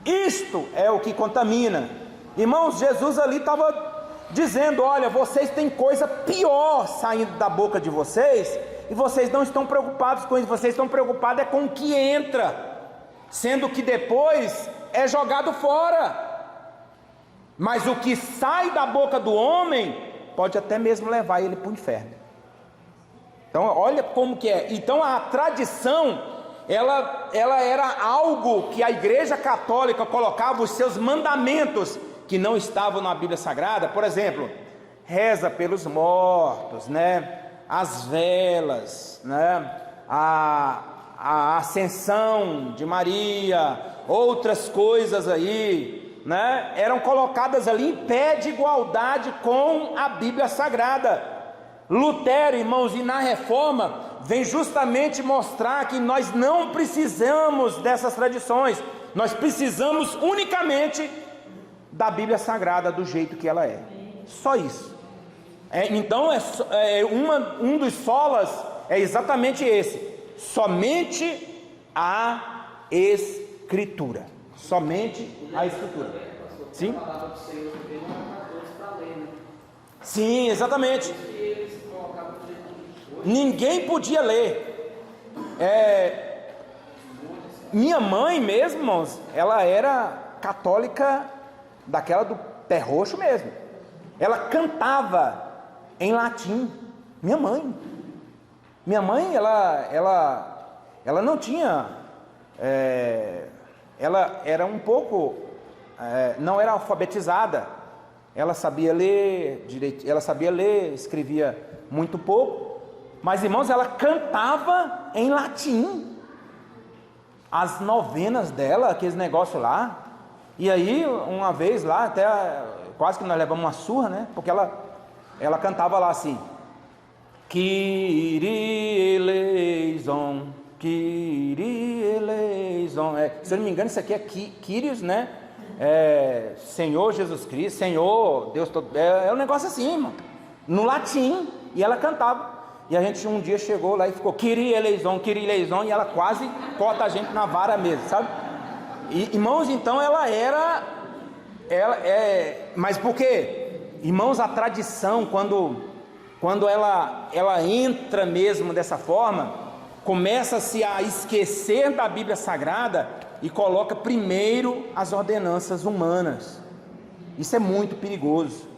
isto é o que contamina. Irmãos, Jesus ali estava dizendo: olha, vocês têm coisa pior saindo da boca de vocês, e vocês não estão preocupados com isso, vocês estão preocupados com o que entra, sendo que depois é jogado fora. Mas o que sai da boca do homem pode até mesmo levar ele para o inferno. Então olha como que é. Então a tradição, ela era algo que a Igreja Católica colocava os seus mandamentos que não estavam na Bíblia Sagrada. Por exemplo, reza pelos mortos, né? As velas, né? A ascensão de Maria, outras coisas aí, né? Eram colocadas ali em pé de igualdade com a Bíblia Sagrada. Lutero, irmãos, e na Reforma vem justamente mostrar que nós não precisamos dessas tradições, nós precisamos unicamente da Bíblia Sagrada do jeito que ela é, só isso. Então um dos solas é exatamente esse: somente a Escritura, somente a Escritura. Sim? Sim, exatamente. Ninguém podia ler. Minha mãe mesmo, irmãos, ela era católica daquela do pé roxo mesmo. Ela cantava em latim. Minha mãe, ela não tinha, ela era um pouco, não era alfabetizada. Ela sabia ler direito, ela sabia ler, escrevia muito pouco. Mas, irmãos, ela cantava em latim as novenas dela, aqueles negócios lá. E aí, uma vez lá, até quase que nós levamos uma surra, né? Porque ela cantava lá assim: Kyrie eleison, Kyrie eleison. Se eu não me engano, isso aqui é Kyrios, né? Senhor Jesus Cristo, Senhor Deus todo. É um negócio assim, irmão, no latim. E ela cantava. E a gente um dia chegou lá e ficou Kyrie eleison, e ela quase corta a gente na vara mesmo, sabe? E, irmãos, então mas por quê? Irmãos, a tradição, quando ela entra mesmo dessa forma, começa-se a esquecer da Bíblia Sagrada e coloca primeiro as ordenanças humanas. Isso é muito perigoso.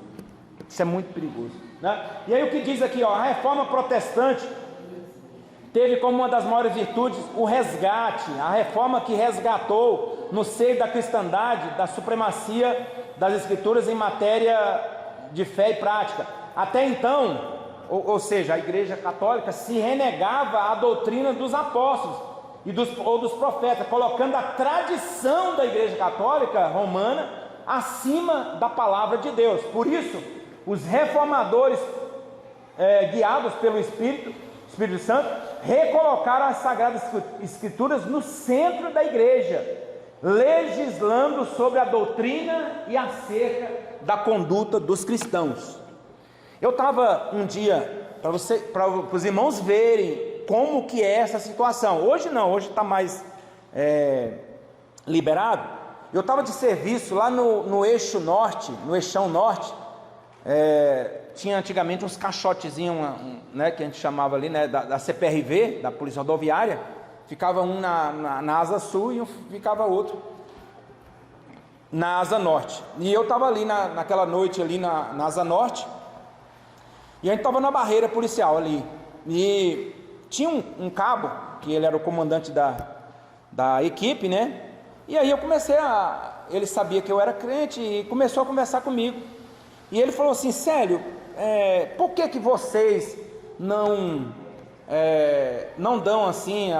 Né? E aí o que diz aqui, ó, a Reforma Protestante teve como uma das maiores virtudes o resgate, a reforma que resgatou no seio da cristandade, da supremacia das Escrituras em matéria de fé e prática. Até então, ou seja, a Igreja Católica se renegava à doutrina dos apóstolos ou dos profetas, colocando a tradição da Igreja Católica Romana acima da palavra de Deus. Por isso, os reformadores guiados pelo Espírito Santo, recolocaram as Sagradas Escrituras no centro da igreja, legislando sobre a doutrina e acerca da conduta dos cristãos. Eu estava um dia, para os irmãos verem como que é essa situação. Hoje não, hoje está mais liberado. Eu estava de serviço lá no eixo norte, no eixão norte. Tinha antigamente uns caixotezinhos, né, que a gente chamava ali, né, da CPRV, da Polícia Rodoviária. Ficava um na asa sul e ficava outro na asa norte. E eu estava ali naquela noite ali na asa norte, e a gente estava na barreira policial ali, e tinha um cabo, que ele era o comandante da equipe, né? E aí eu comecei ele sabia que eu era crente e começou a conversar comigo. E ele falou assim: Célio, por que vocês não dão assim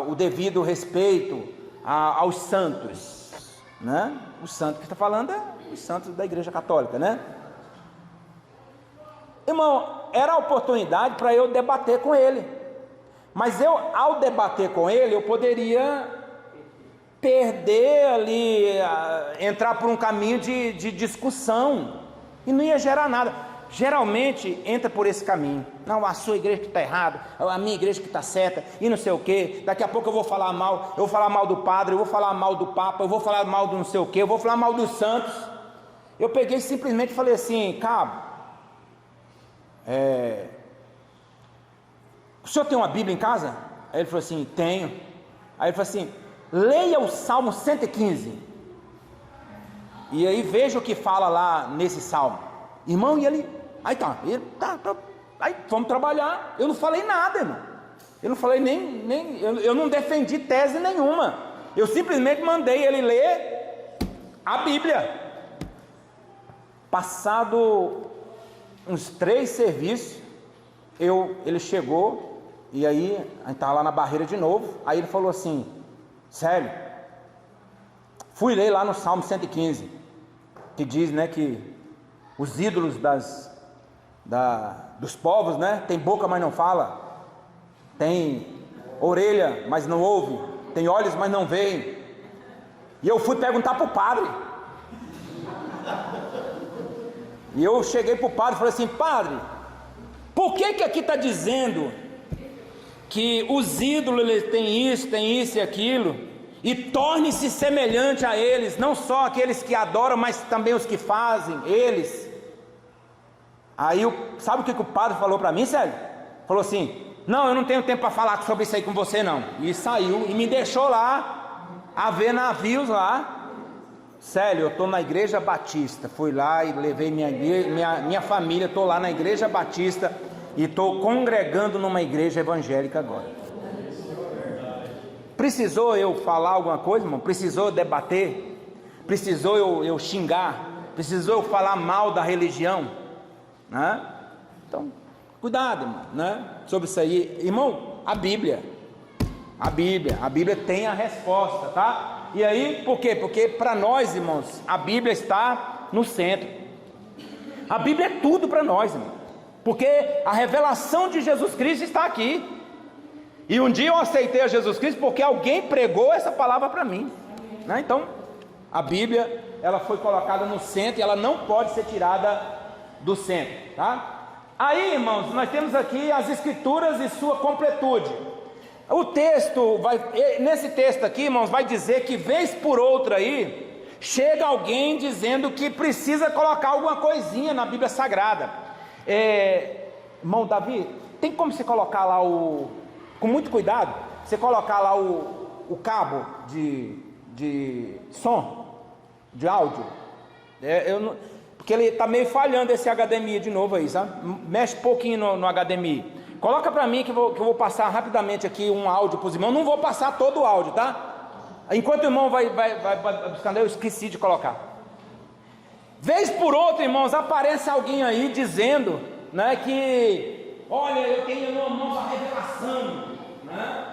o devido respeito aos santos, né? O santo que está falando é os santos da Igreja Católica, né? Irmão, era a oportunidade para eu debater com ele, mas ao debater com ele, eu poderia perder ali, entrar por um caminho de discussão, e não ia gerar nada. Geralmente entra por esse caminho: não, a sua igreja que está errada, a minha igreja que está certa, e não sei o que. Daqui a pouco eu vou falar mal do padre, eu vou falar mal do papa, eu vou falar mal do não sei o que, eu vou falar mal dos santos. Eu peguei e simplesmente falei assim: cabo, o senhor tem uma Bíblia em casa? Aí ele falou assim: tenho. Aí ele falou assim: leia o Salmo 115, e aí veja o que fala lá nesse salmo. Irmão, e ele, aí aí vamos trabalhar. Eu não falei nada, irmão, eu não falei eu não defendi tese nenhuma, eu simplesmente mandei ele ler a Bíblia. Passado uns 3 serviços, ele chegou, e aí a gente estava lá na barreira de novo. Aí ele falou assim: Célio, fui ler lá no Salmo 115, que diz, né, que os ídolos dos povos, né, tem boca mas não fala, tem orelha mas não ouve, tem olhos mas não veem. E eu fui perguntar para o padre, e eu cheguei para o padre e falei assim: padre, por que aqui está dizendo que os ídolos eles têm isso e aquilo, e torne-se semelhante a eles, não só aqueles que adoram, mas também os que fazem eles? Aí sabe o que o padre falou para mim, Célio? Falou assim: não, eu não tenho tempo para falar sobre isso aí com você não. E saiu e me deixou lá a ver navios lá. Célio, eu estou na Igreja Batista, fui lá e levei minha família, estou lá na Igreja Batista e estou congregando numa igreja evangélica agora. Precisou eu falar alguma coisa, irmão? Precisou eu debater? Precisou eu xingar? Precisou eu falar mal da religião? Né? Então, cuidado, irmão, né? Sobre isso aí, irmão. A Bíblia tem a resposta, tá? E aí, por quê? Porque para nós, irmãos, a Bíblia está no centro. A Bíblia é tudo para nós, irmão, porque a revelação de Jesus Cristo está aqui. E um dia eu aceitei a Jesus Cristo porque alguém pregou essa palavra para mim, né? Então, a Bíblia, ela foi colocada no centro e ela não pode ser tirada do centro, tá? Aí, irmãos, nós temos aqui as Escrituras e sua completude. O texto nesse texto aqui, irmãos, vai dizer que vez por outra aí, chega alguém dizendo que precisa colocar alguma coisinha na Bíblia Sagrada. Irmão Davi, tem como você colocar lá com muito cuidado, você colocar lá o cabo de som, de áudio? Porque ele está meio falhando esse HDMI de novo aí, sabe? Mexe um pouquinho no HDMI. Coloca para mim que eu vou passar rapidamente aqui um áudio para os irmãos. Não vou passar todo o áudio, tá? Enquanto o irmão vai buscando, eu esqueci de colocar. Vez por outra, irmãos, aparece alguém aí dizendo, né, que olha, eu tenho na mão a revelação, né?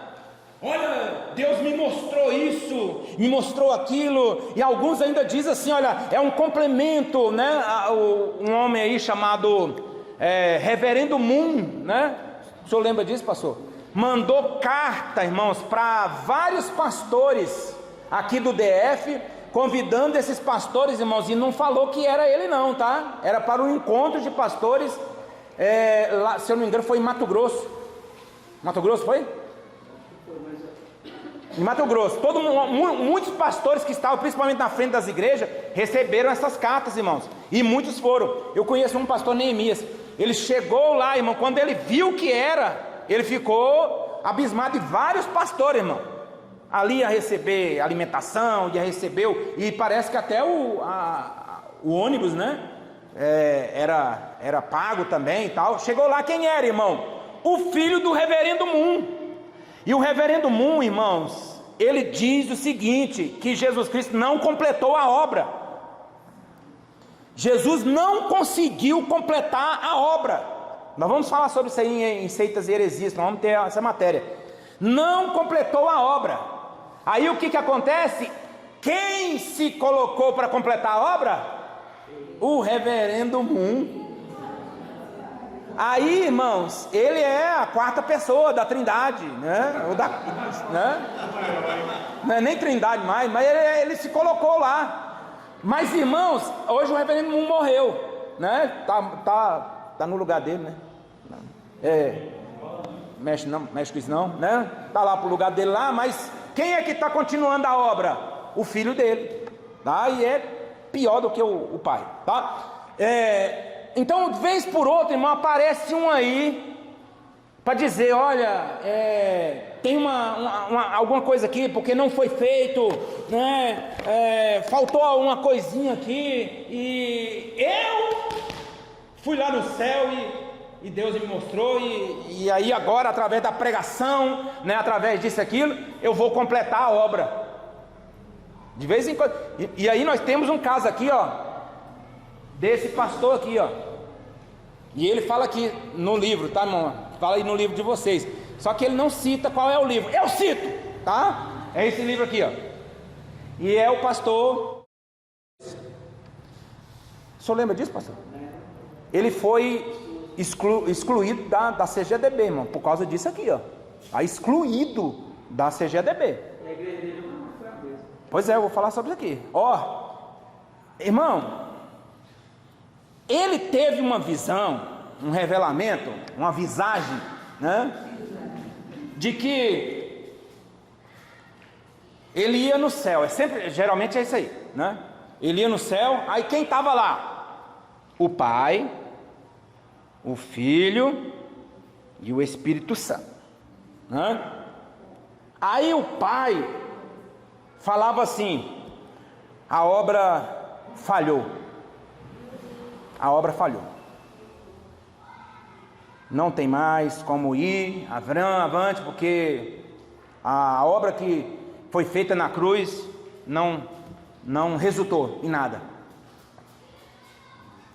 Olha, Deus me mostrou isso, me mostrou aquilo. E alguns ainda dizem assim: olha, é um complemento, né? Um homem aí chamado Reverendo Moon, né? O senhor lembra disso, pastor? Mandou carta, irmãos, para vários pastores aqui do DF, convidando esses pastores, irmãos, e não falou que era ele não, tá? Era para um encontro de pastores, lá, se eu não me engano foi em Mato Grosso. Mato Grosso foi? Em Mato Grosso. Muitos pastores que estavam principalmente na frente das igrejas receberam essas cartas, irmãos, e muitos foram. Eu conheço um pastor, Neemias. Ele chegou lá, irmão, quando ele viu que era, ele ficou abismado. E vários pastores, irmão, ali ia receber alimentação, ia receber, e parece que até o ônibus, né, era pago também e tal. Chegou lá, quem era, irmão? O filho do reverendo Moon. E o reverendo Moon, irmãos, ele diz o seguinte, que Jesus Cristo não completou a obra. Jesus não conseguiu completar a obra. Nós vamos falar sobre isso aí em Seitas e Heresias, nós vamos ter essa matéria. Não completou a obra. Aí o que acontece? Quem se colocou para completar a obra? O reverendo Moon. Aí, irmãos, ele é a quarta pessoa da Trindade, né? Não é nem Trindade mais, mas ele se colocou lá. Mas, irmãos, hoje o reverendo Moon morreu, né? Tá no lugar dele, né? Mexe com isso não, né? Tá lá pro lugar dele lá, mas quem é que está continuando a obra? O filho dele, tá? E é pior do que o pai, tá? Então, vez por outra, irmão, aparece um aí para dizer, olha, tem alguma coisa aqui, porque não foi feito, né? Faltou uma coisinha aqui, e eu fui lá no céu e Deus me mostrou, e aí agora, através da pregação, né, através disso e aquilo, eu vou completar a obra. De vez em quando. E aí nós temos um caso aqui, ó, desse pastor aqui, ó. E ele fala aqui no livro, tá, irmão? Fala aí no livro de vocês. Só que ele não cita qual é o livro. Eu cito, tá? É esse livro aqui, ó. E é o pastor. O senhor lembra disso, pastor? Ele foi excluído da CGDB, irmão, por causa disso aqui, ó. Tá excluído da CGDB. E a igreja dele não foi a mesma. Pois é, eu vou falar sobre isso aqui. Ó, irmão, ele teve uma visão, um revelamento, uma visagem, né? De que ele ia no céu. Geralmente é isso aí, né? Ele ia no céu, aí quem estava lá? O Pai, o Filho e o Espírito Santo, né? Aí o Pai falava assim: a obra falhou. A obra falhou. Não tem mais como ir avante, porque a obra que foi feita na cruz não resultou em nada.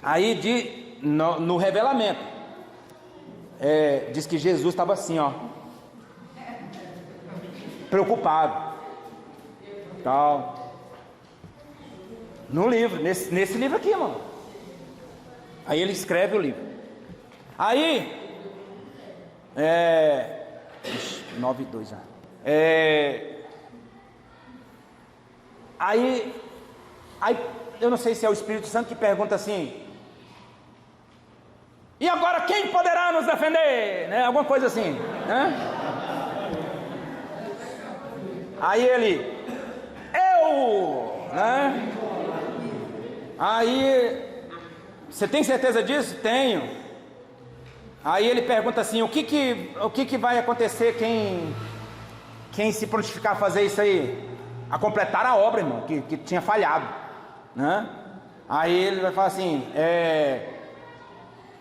Aí no revelamento, diz que Jesus estava assim, ó, preocupado, tal. No livro, nesse livro aqui, irmão. Aí ele escreve o livro. Aí 9:2 já. Aí eu não sei se é o Espírito Santo que pergunta assim: e agora quem poderá nos defender? Né? Alguma coisa assim, né? Aí ele: eu, né? Aí, você tem certeza disso? Tenho. Aí ele pergunta assim: o que vai acontecer quem se prontificar a fazer isso aí? A completar a obra, irmão, que tinha falhado, né? Aí ele vai falar assim: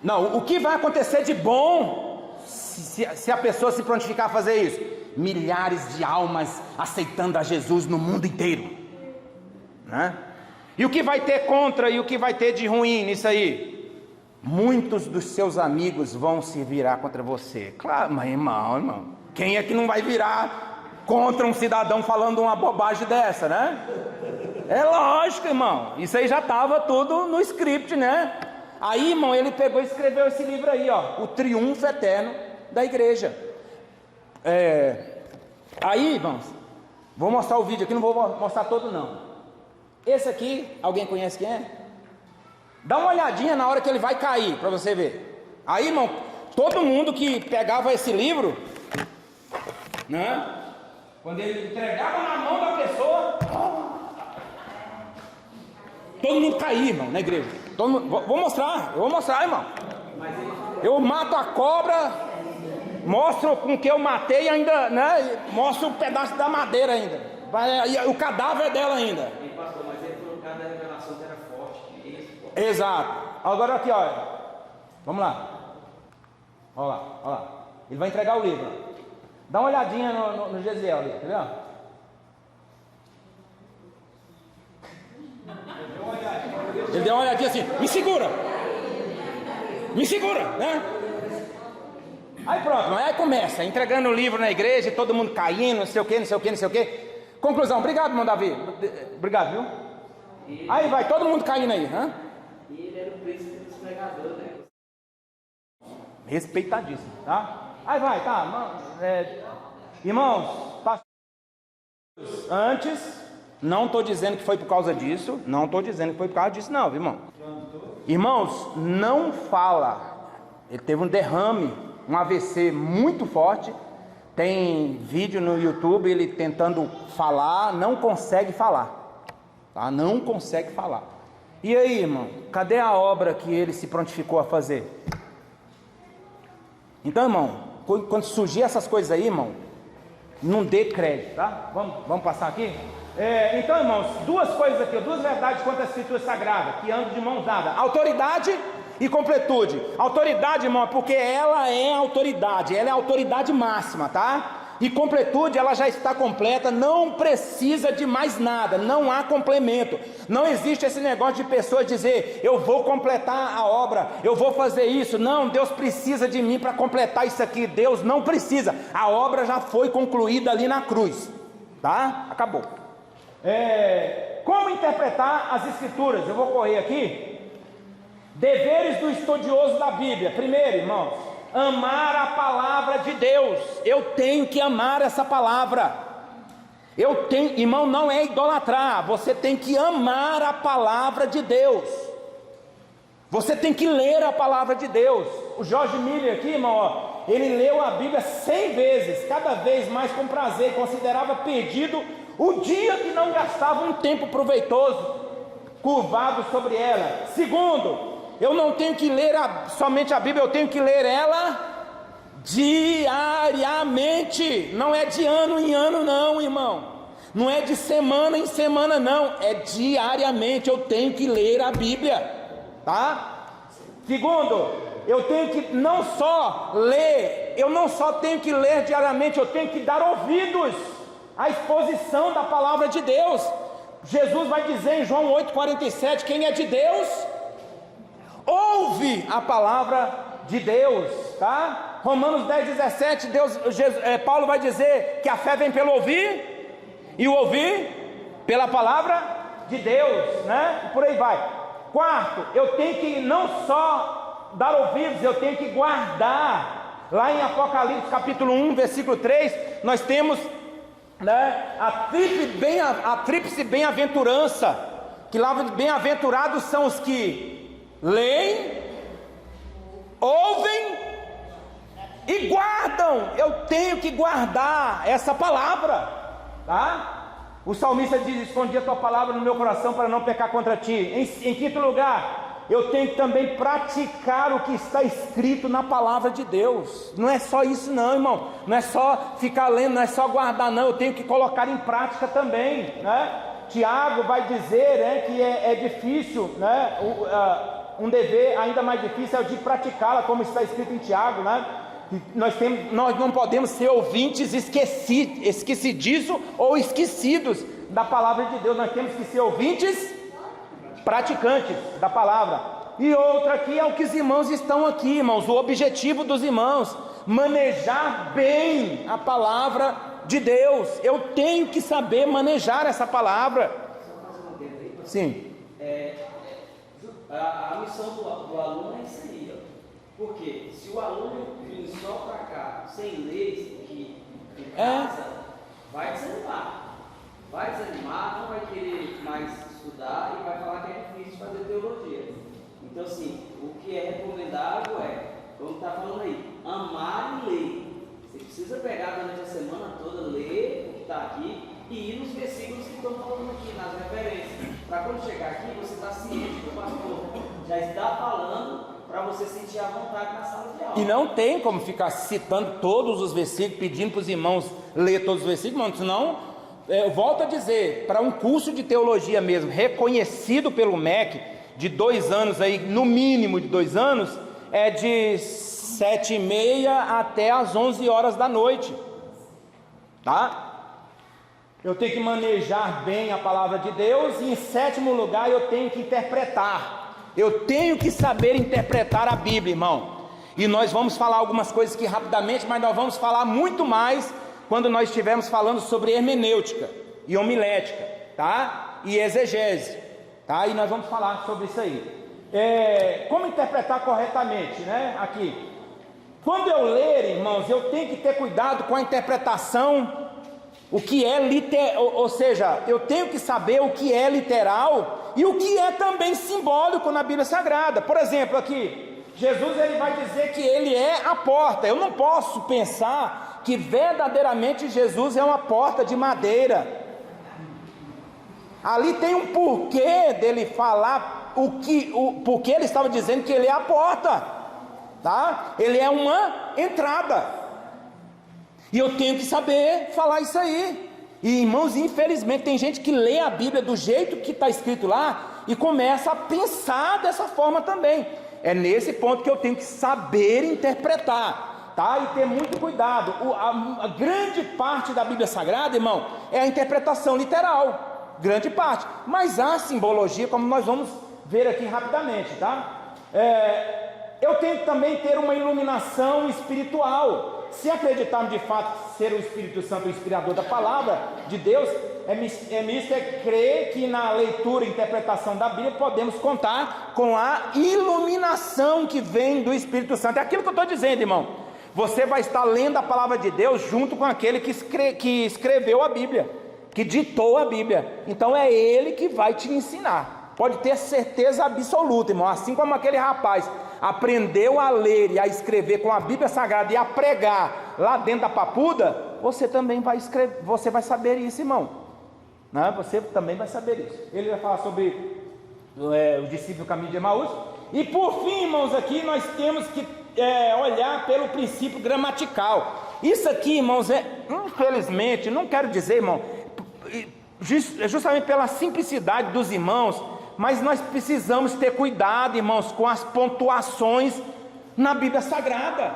não, o que vai acontecer de bom se a pessoa se prontificar a fazer isso? Milhares de almas aceitando a Jesus no mundo inteiro, né? E o que vai ter contra e o que vai ter de ruim nisso aí? Muitos dos seus amigos vão se virar contra você. Claro, mas irmão, quem é que não vai virar contra um cidadão falando uma bobagem dessa, né? É lógico, irmão, isso aí já estava tudo no script, né? Aí, irmão, ele pegou e escreveu esse livro aí, ó, O Triunfo Eterno da Igreja. Aí, irmãos, vou mostrar o vídeo aqui, não vou mostrar todo não. Esse aqui, alguém conhece quem é? Dá uma olhadinha na hora que ele vai cair, para você ver. Aí, irmão, todo mundo que pegava esse livro, né? Quando ele entregava na mão da pessoa, todo mundo caía, irmão, na igreja. Todo mundo, eu vou mostrar, irmão. Eu mato a cobra, mostro com que eu matei ainda, né? Mostro um pedaço da madeira ainda. O cadáver dela ainda. Pastor, mas ele falou que cada revelação era forte. Exato. Agora aqui, olha. Vamos lá. Olha lá, olha lá. Ele vai entregar o livro. Dá uma olhadinha no Gesiel ali, entendeu? Ele deu uma olhadinha assim, me segura, né? Aí pronto, aí começa, entregando o livro na igreja, todo mundo caindo, não sei o que. Conclusão, obrigado, irmão Davi, obrigado, viu? Aí vai, todo mundo caindo aí, né? E ele era o príncipe dos pregadores, né? Respeitadíssimo, tá? Aí vai, tá, irmãos, antes, não estou dizendo que foi por causa disso, não, irmão. Irmãos, não fala, ele teve um derrame, um AVC muito forte, tem vídeo no YouTube, ele tentando falar, não consegue falar, tá? Não consegue falar. E aí, irmão, cadê a obra que ele se prontificou a fazer? Então, irmão, quando surgir essas coisas aí, irmão, não dê crédito, tá? Vamos passar aqui? Então, irmãos, duas coisas aqui, duas verdades quanto à Escritura Sagrada, que andam de mãos dadas: autoridade e completude. Autoridade, irmão, porque ela é autoridade, ela é a autoridade máxima, tá? E completude, ela já está completa, não precisa de mais nada, não há complemento. Não existe esse negócio de pessoa dizer, eu vou completar a obra, eu vou fazer isso. Não, Deus precisa de mim para completar isso aqui. Deus não precisa, a obra já foi concluída ali na cruz, tá? Acabou. Como interpretar as Escrituras? Eu vou correr aqui. Deveres do estudioso da Bíblia. Primeiro, irmãos, amar a palavra de Deus. Eu tenho que amar essa palavra. Irmão, não é idolatrar. Você tem que amar a palavra de Deus. Você tem que ler a palavra de Deus. O George Miller aqui, irmão, ó, ele leu a Bíblia 100 vezes, cada vez mais com prazer. Considerava perdido o dia que não gastava um tempo proveitoso curvado sobre ela. Segundo, eu não tenho que ler somente a Bíblia, eu tenho que ler ela diariamente. Não é de ano em ano não, irmão. Não é de semana em semana não, é diariamente. Eu tenho que ler a Bíblia, tá? Segundo, eu tenho que não só ler, eu não só tenho que ler diariamente, eu tenho que dar ouvidos à exposição da palavra de Deus. Jesus vai dizer em João 8,47, quem é de Deus ouve a palavra de Deus, tá? Romanos 10,17, Paulo vai dizer que a fé vem pelo ouvir, e o ouvir pela palavra de Deus, né? E por aí vai. Quarto, eu tenho que não só dar ouvidos, eu tenho que guardar. Lá em Apocalipse capítulo 1, versículo 3, nós temos, né, a tríplice bem-aventurança, que lá bem-aventurados são os que leem, ouvem e guardam. Eu tenho que guardar essa palavra, tá? O salmista diz, escondi a tua palavra no meu coração para não pecar contra ti. Em quinto lugar, eu tenho que também praticar o que está escrito na palavra de Deus. Não é só isso não, irmão, não é só ficar lendo, não é só guardar não, eu tenho que colocar em prática também, né? Tiago vai dizer, né, que é difícil, né, um dever ainda mais difícil é o de praticá-la, como está escrito em Tiago, né? Nós não podemos ser ouvintes esquecidos ou esquecidos da palavra de Deus. Nós temos que ser ouvintes praticantes da palavra. E outra aqui é o que os irmãos estão aqui, irmãos. O objetivo dos irmãos, manejar bem a palavra de Deus. Eu tenho que saber manejar essa palavra. Sim. A missão do aluno é isso aí, ó. Porque se o aluno vir só para cá, sem ler aqui em casa, vai desanimar, não vai querer mais estudar e vai falar que é difícil fazer teologia. Então, assim, o que é recomendável é, como está falando aí, amar e ler. Você precisa pegar durante a semana toda, ler o que está aqui e ir nos versículos que estão falando aqui, nas referências. Para quando chegar aqui, você está ciente que o pastor já está falando, para você sentir a vontade na sala de aula. E não tem como ficar citando todos os versículos, pedindo para os irmãos ler todos os versículos, senão, eu volto a dizer, para um curso de teologia mesmo, reconhecido pelo MEC, de 2 anos aí, no mínimo de 2 anos, é de 7h30 até as 11 horas da noite, tá? Eu tenho que manejar bem a palavra de Deus, e em 7º lugar eu tenho que interpretar. Eu tenho que saber interpretar a Bíblia, irmão. E nós vamos falar algumas coisas aqui rapidamente, mas nós vamos falar muito mais quando nós estivermos falando sobre hermenêutica e homilética, tá? E exegese, tá? E nós vamos falar sobre isso aí. Como interpretar corretamente, né? Aqui. Quando eu ler, irmãos, eu tenho que ter cuidado com a interpretação. O que é ou seja, eu tenho que saber o que é literal e o que é também simbólico na Bíblia Sagrada. Por exemplo, aqui, Jesus ele vai dizer que ele é a porta. Eu não posso pensar que verdadeiramente Jesus é uma porta de madeira. Ali tem um porquê dele falar porque ele estava dizendo que ele é a porta, tá? Ele é uma entrada. E eu tenho que saber falar isso aí. E irmãos, infelizmente tem gente que lê a Bíblia do jeito que está escrito lá e começa a pensar dessa forma também. É nesse ponto que eu tenho que saber interpretar, tá? E ter muito cuidado. A grande parte da Bíblia Sagrada, irmão, é a interpretação literal, grande parte. Mas há simbologia, como nós vamos ver aqui rapidamente, tá? Eu tenho que também ter uma iluminação espiritual. Se acreditarmos de fato ser o Espírito Santo o inspirador da palavra de Deus, é misto crer que na leitura e interpretação da Bíblia podemos contar com a iluminação que vem do Espírito Santo. É aquilo que eu estou dizendo, irmão. Você vai estar lendo a palavra de Deus junto com aquele que escreveu a Bíblia, que ditou a Bíblia. Então é ele que vai te ensinar. Pode ter certeza absoluta, irmão. Assim como aquele rapaz aprendeu a ler e a escrever com a Bíblia Sagrada e a pregar lá dentro da papuda, você também vai escrever, você vai saber isso, irmão, né? Você também vai saber isso. Ele vai falar sobre o discípulo do caminho de Emaús. E por fim, irmãos, aqui nós temos que olhar pelo princípio gramatical. Isso aqui, irmãos, infelizmente, não quero dizer, irmão, justamente pela simplicidade dos irmãos, mas nós precisamos ter cuidado, irmãos, com as pontuações na Bíblia Sagrada.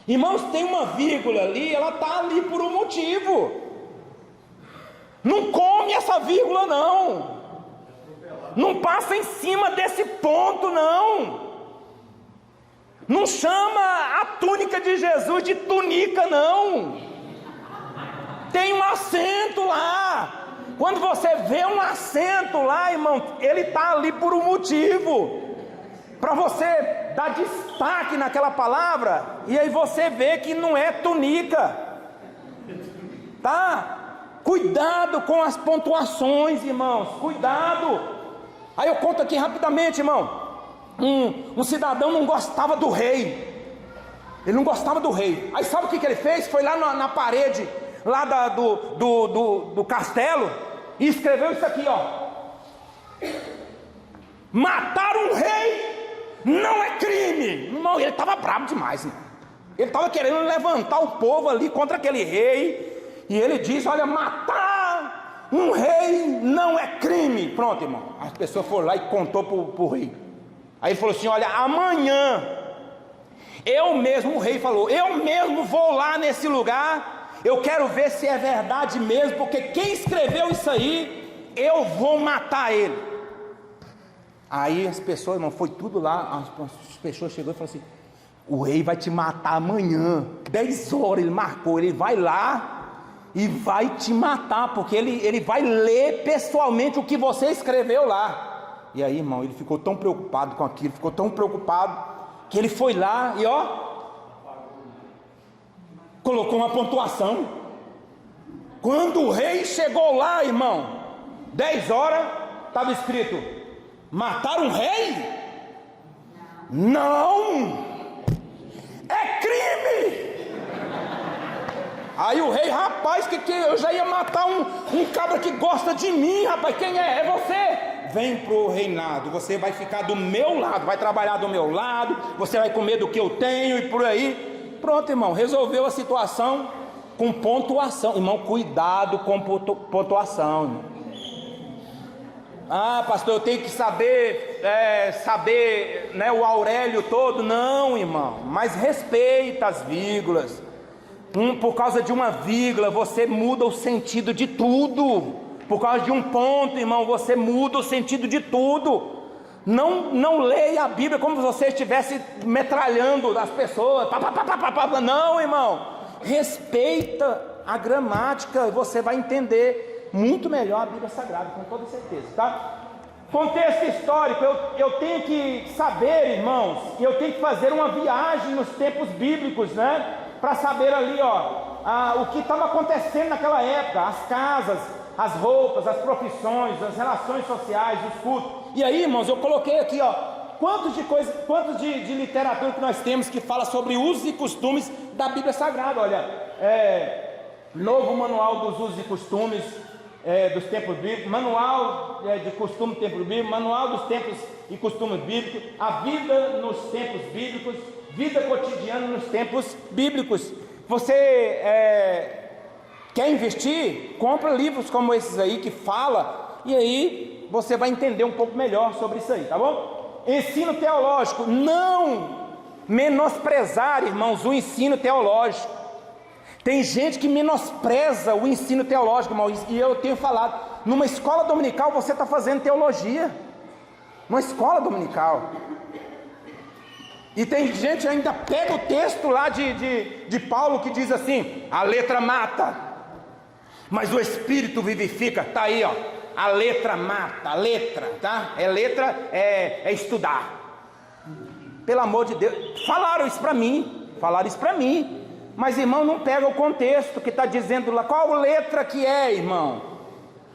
Irmãos, tem uma vírgula ali, ela está ali por um motivo. Não come essa vírgula, não. Não passa em cima desse ponto, não. Não chama a túnica de Jesus de tunica, não. Tem um acento lá. Quando você vê um acento lá, irmão, ele está ali por um motivo, para você dar destaque naquela palavra, e aí você vê que não é túnica, tá? Cuidado com as pontuações, irmãos, cuidado. Aí eu conto aqui rapidamente, irmão. Um cidadão não gostava do rei, ele não gostava do rei. Aí sabe o que ele fez? Foi lá na parede lá do castelo e escreveu isso aqui, ó: matar um rei não é crime. Irmão, ele estava bravo demais, irmão. Ele estava querendo levantar o povo ali contra aquele rei, e ele diz: olha, matar um rei não é crime. Pronto, irmão, as pessoas foram lá e contou para o rei. Aí ele falou assim: olha, amanhã o rei falou, eu mesmo vou lá nesse lugar, eu quero ver se é verdade mesmo, porque quem escreveu isso aí, eu vou matar ele. Aí as pessoas, irmão, foi tudo lá, as pessoas chegou e falaram assim: o rei vai te matar amanhã, 10 horas, ele marcou, ele vai lá e vai te matar, porque ele vai ler pessoalmente o que você escreveu lá. E aí, irmão, ele ficou tão preocupado com aquilo, ficou tão preocupado, que ele foi lá e colocou uma pontuação. Quando o rei chegou lá, irmão, 10 horas, estava escrito: matar um rei? Não! É crime! Aí o rei, rapaz, que eu já ia matar um cabra que gosta de mim, rapaz. Quem é? É você. Vem pro reinado, você vai ficar do meu lado, vai trabalhar do meu lado, você vai comer do que eu tenho e por aí. Pronto, irmão, resolveu a situação com pontuação. Irmão, cuidado com pontuação, irmão. Ah, pastor, eu tenho que saber, né, o Aurélio todo. Não, irmão, mas respeita as vírgulas. Por causa de uma vírgula, você muda o sentido de tudo. Por causa de um ponto, irmão, você muda o sentido de tudo. Não leia a Bíblia como se você estivesse metralhando as pessoas. Não, irmão, respeita a gramática e você vai entender muito melhor a Bíblia Sagrada, com toda certeza, tá? Contexto histórico, eu tenho que saber, irmãos, que eu tenho que fazer uma viagem nos tempos bíblicos, né? Para saber ali, o que estava acontecendo naquela época, as casas, as roupas, as profissões, as relações sociais, os cultos. E aí, irmãos, eu coloquei aqui, quantos de literatura que nós temos que fala sobre usos e costumes da Bíblia Sagrada. Olha, Novo Manual dos Usos e Costumes dos Tempos Bíblicos, Manual de Costume do Templo Bíblico, Manual dos Tempos e Costumes Bíblicos, a vida nos tempos bíblicos, vida cotidiana nos tempos bíblicos. Você quer investir? Compra livros como esses aí que fala, e aí você vai entender um pouco melhor sobre isso aí, tá bom? Ensino teológico, não menosprezar, irmãos, o ensino teológico. Tem gente que menospreza o ensino teológico, irmão, e eu tenho falado, numa escola dominical você está fazendo teologia, numa escola dominical. E tem gente que ainda pega o texto lá de Paulo que diz assim: a letra mata, mas o Espírito vivifica. Está aí, a letra mata, a letra, tá? Letra é estudar. Pelo amor de Deus, falaram isso para mim, mas irmão, não pega o contexto que está dizendo lá. Qual letra que é, irmão?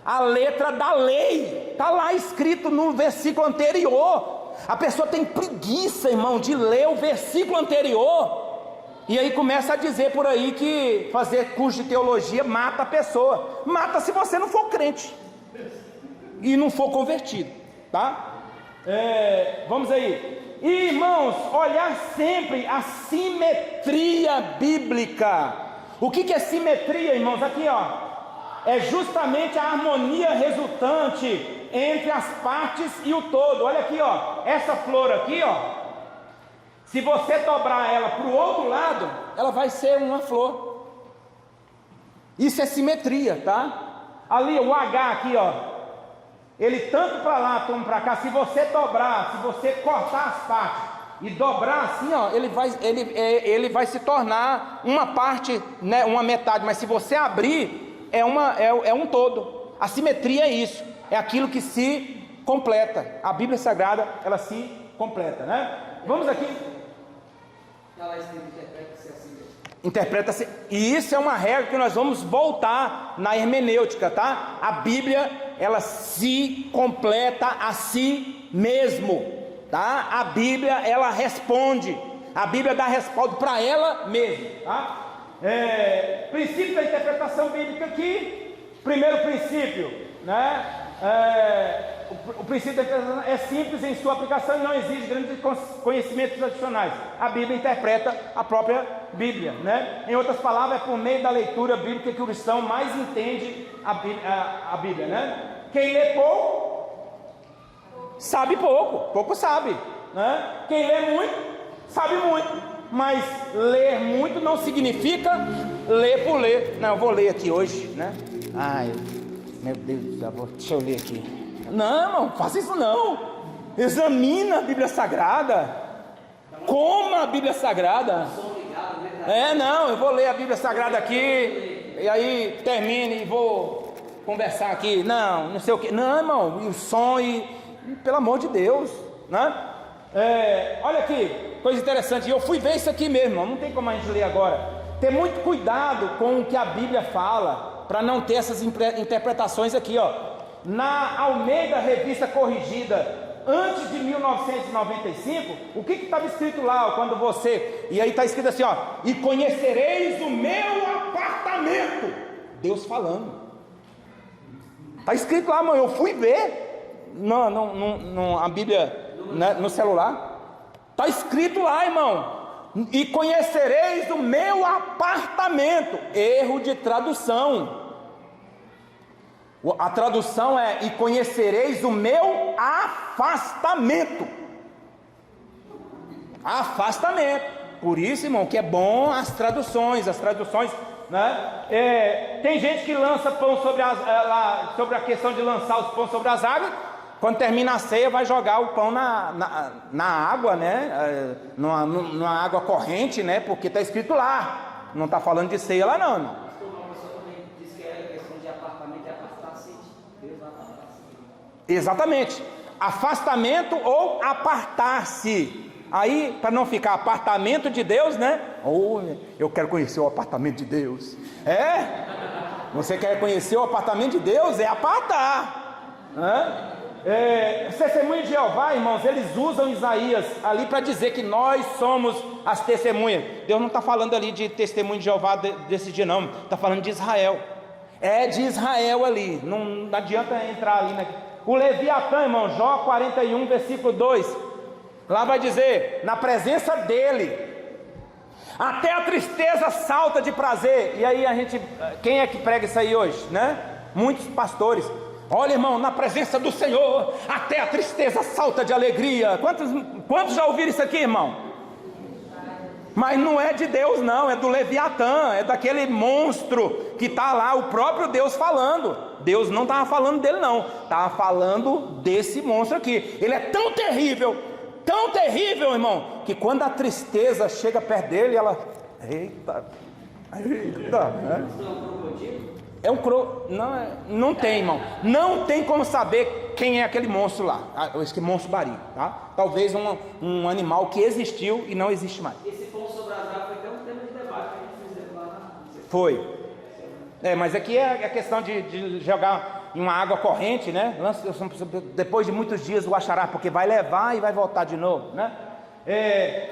A letra da lei, está lá escrito no versículo anterior. A pessoa tem preguiça, irmão, de ler o versículo anterior, e aí começa a dizer por aí que fazer curso de teologia mata a pessoa. Mata se você não for crente e não for convertido, tá? Vamos aí, irmãos, olhar sempre a simetria bíblica. O que é simetria, irmãos? Aqui, é justamente a harmonia resultante entre as partes e o todo. Olha aqui, essa flor aqui, se você dobrar ela para o outro lado, ela vai ser uma flor. Isso é simetria, tá? Ali o H aqui, ele tanto para lá como para cá, se você dobrar, se você cortar as partes e dobrar assim, ele vai se tornar uma parte, né, uma metade, mas se você abrir, é um todo. A simetria é isso, é aquilo que se completa. A Bíblia Sagrada, ela se completa, né? Vamos aqui. Interpreta-se, e isso é uma regra que nós vamos voltar na hermenêutica, tá? A Bíblia, ela se completa a si mesmo, tá? A Bíblia, ela responde, a Bíblia dá resposta para ela mesma, tá? Princípio da interpretação bíblica aqui. Primeiro princípio, né? O princípio da interpretação é simples em sua aplicação e não exige grandes conhecimentos adicionais. A Bíblia interpreta a própria Bíblia, né? Em outras palavras, é por meio da leitura bíblica que o cristão mais entende a Bíblia, né? Quem lê pouco sabe pouco sabe, né? Quem lê muito sabe muito. Mas ler muito não significa ler por ler. Não, eu vou ler aqui hoje, né? Ai, meu Deus do céu, deixa eu ler aqui. Não, irmão, faça isso não. Examina a Bíblia Sagrada. Coma a Bíblia Sagrada. Não, eu vou ler a Bíblia Sagrada aqui, e aí termine e vou conversar aqui. Não sei o que. Não, irmão, e o som Pelo amor de Deus, né? Olha aqui, coisa interessante, eu fui ver isso aqui mesmo, irmão, não tem como a gente ler agora. Ter muito cuidado com o que a Bíblia fala, para não ter essas interpretações aqui, ó. Na Almeida Revista Corrigida, antes de 1995, o que estava escrito lá, ó, quando você... E aí está escrito assim, ó: e conhecereis o meu apartamento. Deus falando. Está escrito lá, mano, eu fui ver a Bíblia, né, no celular. Está escrito lá, irmão: e conhecereis o meu apartamento. Erro de tradução. A tradução é: e conhecereis o meu afastamento. Afastamento. Por isso, irmão, que é bom as traduções, né? Tem gente que lança pão sobre a questão de lançar os pães sobre as águas. Quando termina a ceia, vai jogar o pão na água, né? Numa água corrente, né? Porque está escrito lá. Não está falando de ceia lá, não, irmão. Uma pessoa também diz que é questão de apartamento e afastar-se. Deus vai afastar-se. Exatamente. Afastamento ou apartar-se. Aí, para não ficar apartamento de Deus, né? Eu quero conhecer o apartamento de Deus. Você quer conhecer o apartamento de Deus? É apartar. Testemunho de Jeová, irmãos, eles usam Isaías ali para dizer que nós somos as testemunhas. Deus não está falando ali de testemunho de Jeová desse dia, não. Está falando de Israel. É de Israel ali. Não adianta entrar ali. O Leviatã, irmão, Jó 41, versículo 2. Lá vai dizer: na presença dele, até a tristeza salta de prazer. E aí quem é que prega isso aí hoje, né? Muitos pastores. Olha, irmão, na presença do Senhor, até a tristeza salta de alegria. Quantos já ouviram isso aqui, irmão? Mas não é de Deus, não, é do Leviatã, é daquele monstro que está lá, o próprio Deus falando. Deus não estava falando dele, não, estava falando desse monstro aqui. Ele é tão terrível, irmão, que quando a tristeza chega perto dele, ela... Eita, né? Não tem, irmão. Não tem como saber quem é aquele monstro lá. Esse monstro Bari, tá? Talvez um animal que existiu e não existe mais. Esse pão sobre as águas foi até um tema de debate que a gente fez lá. Foi. Mas aqui é a questão de jogar em uma água corrente, né? Depois de muitos dias o achará, porque vai levar e vai voltar de novo, né?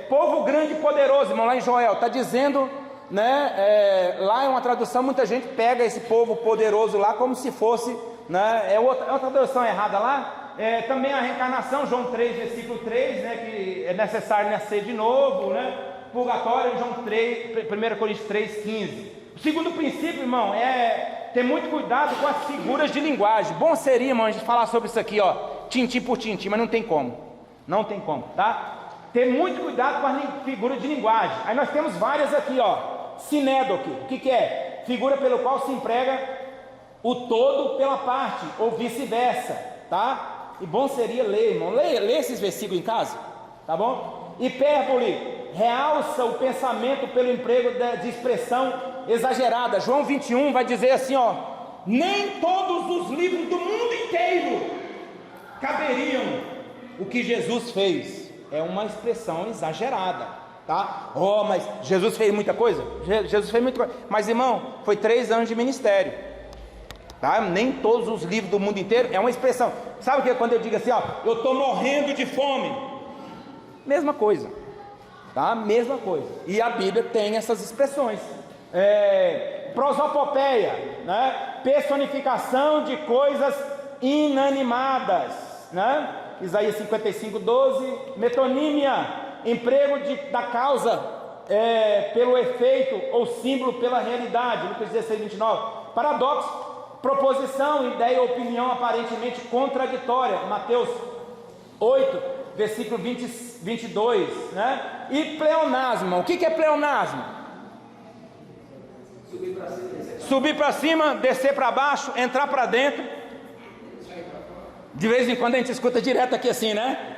Povo grande e poderoso, irmão, lá em Joel, está dizendo, né? Lá é uma tradução, muita gente pega esse povo poderoso lá como se fosse, né? É outra tradução errada lá. Também a reencarnação, João 3, versículo 3, né? Que é necessário nascer de novo, né? Purgatório, João 3, 1 Coríntios 3, 15. O segundo princípio, irmão, é ter muito cuidado com as figuras de linguagem. Bom seria, irmão, a gente falar sobre isso aqui, ó, tintim por tintim, mas não tem como. Não tem como, tá? Ter muito cuidado com as figuras de linguagem. Aí nós temos várias aqui, ó. Sinédoque, o que é? Figura pelo qual se emprega o todo pela parte, ou vice-versa, tá? E bom seria ler, irmão. Lê esses versículos em casa, tá bom? Hipérbole, realça o pensamento pelo emprego de expressão exagerada. João 21 vai dizer assim, ó: nem todos os livros do mundo inteiro caberiam o que Jesus fez. É uma expressão exagerada, tá? Mas Jesus fez muita coisa? Jesus fez muita coisa. Mas, irmão, foi 3 anos de ministério, tá? Nem todos os livros do mundo inteiro. É uma expressão. Sabe o que é quando eu digo assim, ó: eu estou morrendo de fome? Mesma coisa, tá? Mesma coisa. E a Bíblia tem essas expressões. Prosopopeia, né? Personificação de coisas inanimadas, né? Isaías 55, 12. Metonímia, emprego da causa pelo efeito ou símbolo pela realidade, Lucas 16, 29. Paradoxo, proposição, ideia ou opinião aparentemente contraditória, Mateus 8, versículo 22, né? E pleonasmo, o que é pleonasmo? Subir para cima, descer para baixo, entrar para dentro. De vez em quando a gente escuta direto aqui assim, né?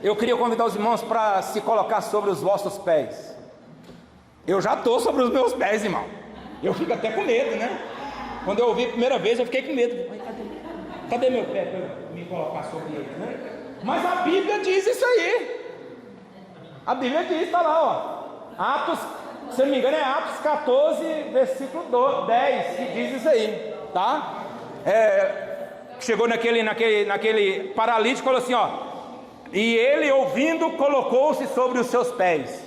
Eu queria convidar os irmãos para se colocar sobre os vossos pés. Eu já estou sobre os meus pés, irmão. Eu fico até com medo, né? Quando eu ouvi a primeira vez, eu fiquei com medo. Cadê meu pé para eu me colocar sobre ele, né? Mas a Bíblia diz isso aí. A Bíblia diz, está lá, ó. Atos, se eu não me engano, é Atos 14, versículo 10, que diz isso aí, tá? Chegou naquele paralítico e falou assim, ó. E ele, ouvindo, colocou-se sobre os seus pés,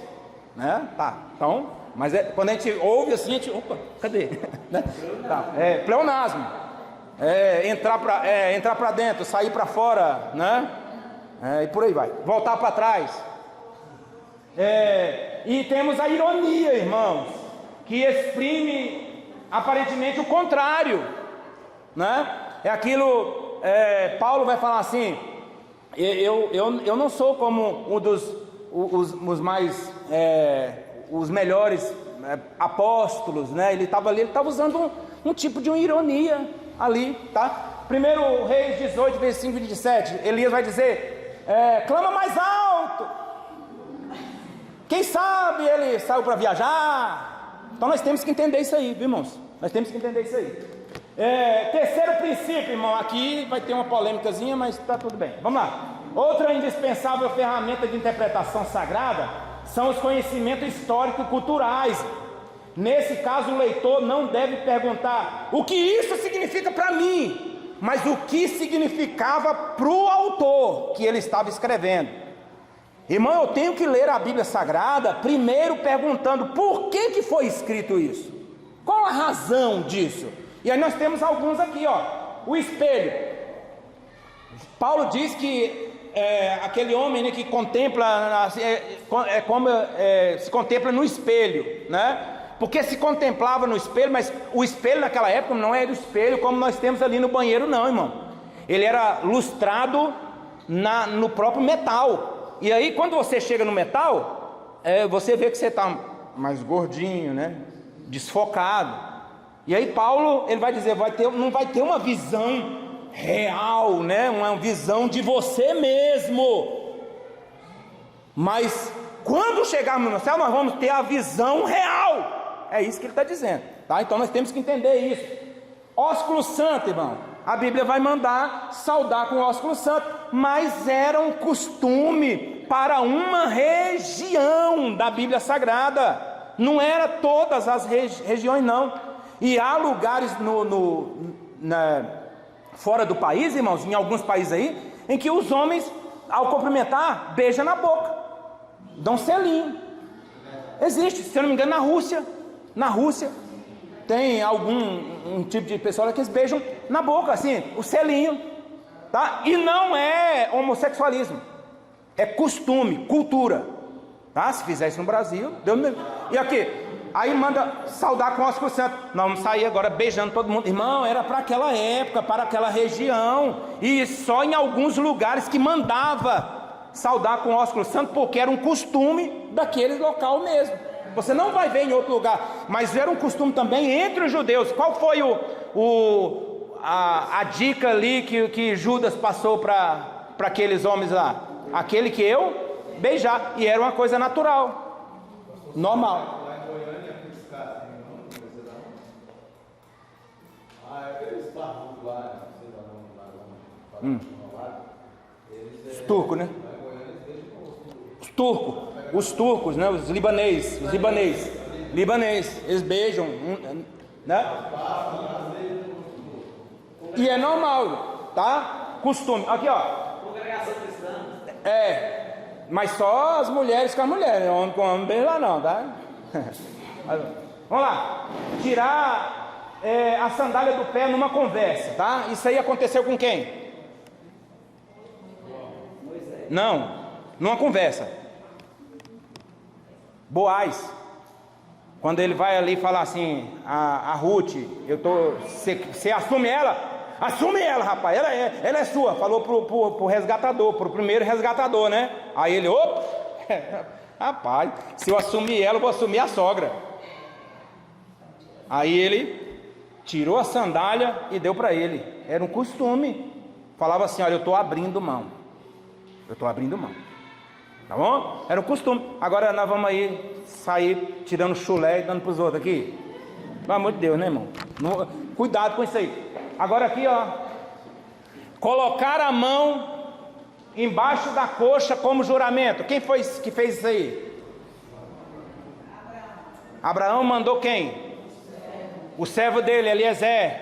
né? Tá, então, mas quando a gente ouve assim, a gente, opa, cadê? Né? Tá, pleonasmo. Entrar para dentro, sair para fora, né? E por aí vai. Voltar para trás. E temos a ironia, irmãos, que exprime aparentemente o contrário, né? É aquilo, Paulo vai falar assim: eu não sou como os mais, os melhores apóstolos, né? Ele estava ali, ele estava usando um tipo de uma ironia ali, tá? 1 Reis 18, versículo 27, Elias vai dizer, clama mais alto. Quem sabe ele saiu para viajar. Então nós temos que entender isso aí, viu, irmãos? Nós temos que entender isso aí. Terceiro princípio, irmão, aqui vai ter uma polêmicazinha, mas está tudo bem. Vamos lá. Outra indispensável ferramenta de interpretação sagrada são os conhecimentos históricos e culturais. Nesse caso, o leitor não deve perguntar o que isso significa para mim, mas o que significava para o autor que ele estava escrevendo. Irmão, eu tenho que ler a Bíblia Sagrada primeiro perguntando por que foi escrito isso, qual a razão disso. E aí nós temos alguns aqui, ó. O espelho. Paulo diz que aquele homem, né, que contempla, se contempla no espelho, né? Porque se contemplava no espelho, mas o espelho naquela época não era o espelho como nós temos ali no banheiro, não, irmão. Ele era lustrado no próprio metal. E aí quando você chega no metal, você vê que você está mais gordinho, né? Desfocado. E aí Paulo, ele vai dizer, não vai ter uma visão real, né? Uma visão de você mesmo. Mas quando chegarmos no céu, nós vamos ter a visão real. É isso que ele está dizendo, tá? Então nós temos que entender isso. Ósculo santo, irmão. A Bíblia vai mandar saudar com o ósculo santo, mas era um costume para uma região da Bíblia Sagrada. Não era todas as regiões, não. E há lugares fora do país, irmãos, em alguns países aí, em que os homens, ao cumprimentar, beijam na boca, dão selinho. Existe, se eu não me engano, na Rússia tem um tipo de pessoa que eles beijam na boca, assim, o selinho, tá? E não é homossexualismo, é costume, cultura, tá? Se fizer isso no Brasil, Deus me... E aqui, aí manda saudar com o ósculo santo. Nós vamos sair agora beijando todo mundo. Irmão, era para aquela época, para aquela região, e só em alguns lugares que mandava saudar com o ósculo santo, porque era um costume daquele local mesmo. Você não vai ver em outro lugar, mas era um costume também entre os judeus. Qual foi a dica ali que Judas passou para aqueles homens lá? Aquele que eu beijar, e era uma coisa natural, normal. Os turcos, né? Os turcos, né? Os libaneses, eles beijam, né? E é normal, tá? Costume. Aqui, ó. Congregação cristã. Mas só as mulheres com as mulheres, homem com homem, beijo lá não, tá? Vamos lá. Tirar a sandália do pé numa conversa, tá? Isso aí aconteceu com quem? Não, numa conversa. Boaz, quando ele vai ali falar assim, a Ruth, você assume ela? Assume ela, rapaz, ela é sua. Falou pro resgatador, pro primeiro resgatador, né? Aí ele, opa, rapaz, se eu assumir ela, eu vou assumir a sogra. Aí ele tirou a sandália e deu para ele. Era um costume. Falava assim, olha, eu estou abrindo mão. Tá bom? Era um costume. Agora nós vamos aí sair tirando chulé e dando para os outros aqui. Pelo amor de Deus, né, irmão? Cuidado com isso aí. Agora aqui, ó. Colocar a mão embaixo da coxa como juramento. Quem foi que fez isso aí? Abraão mandou quem? O servo dele, Eliezer,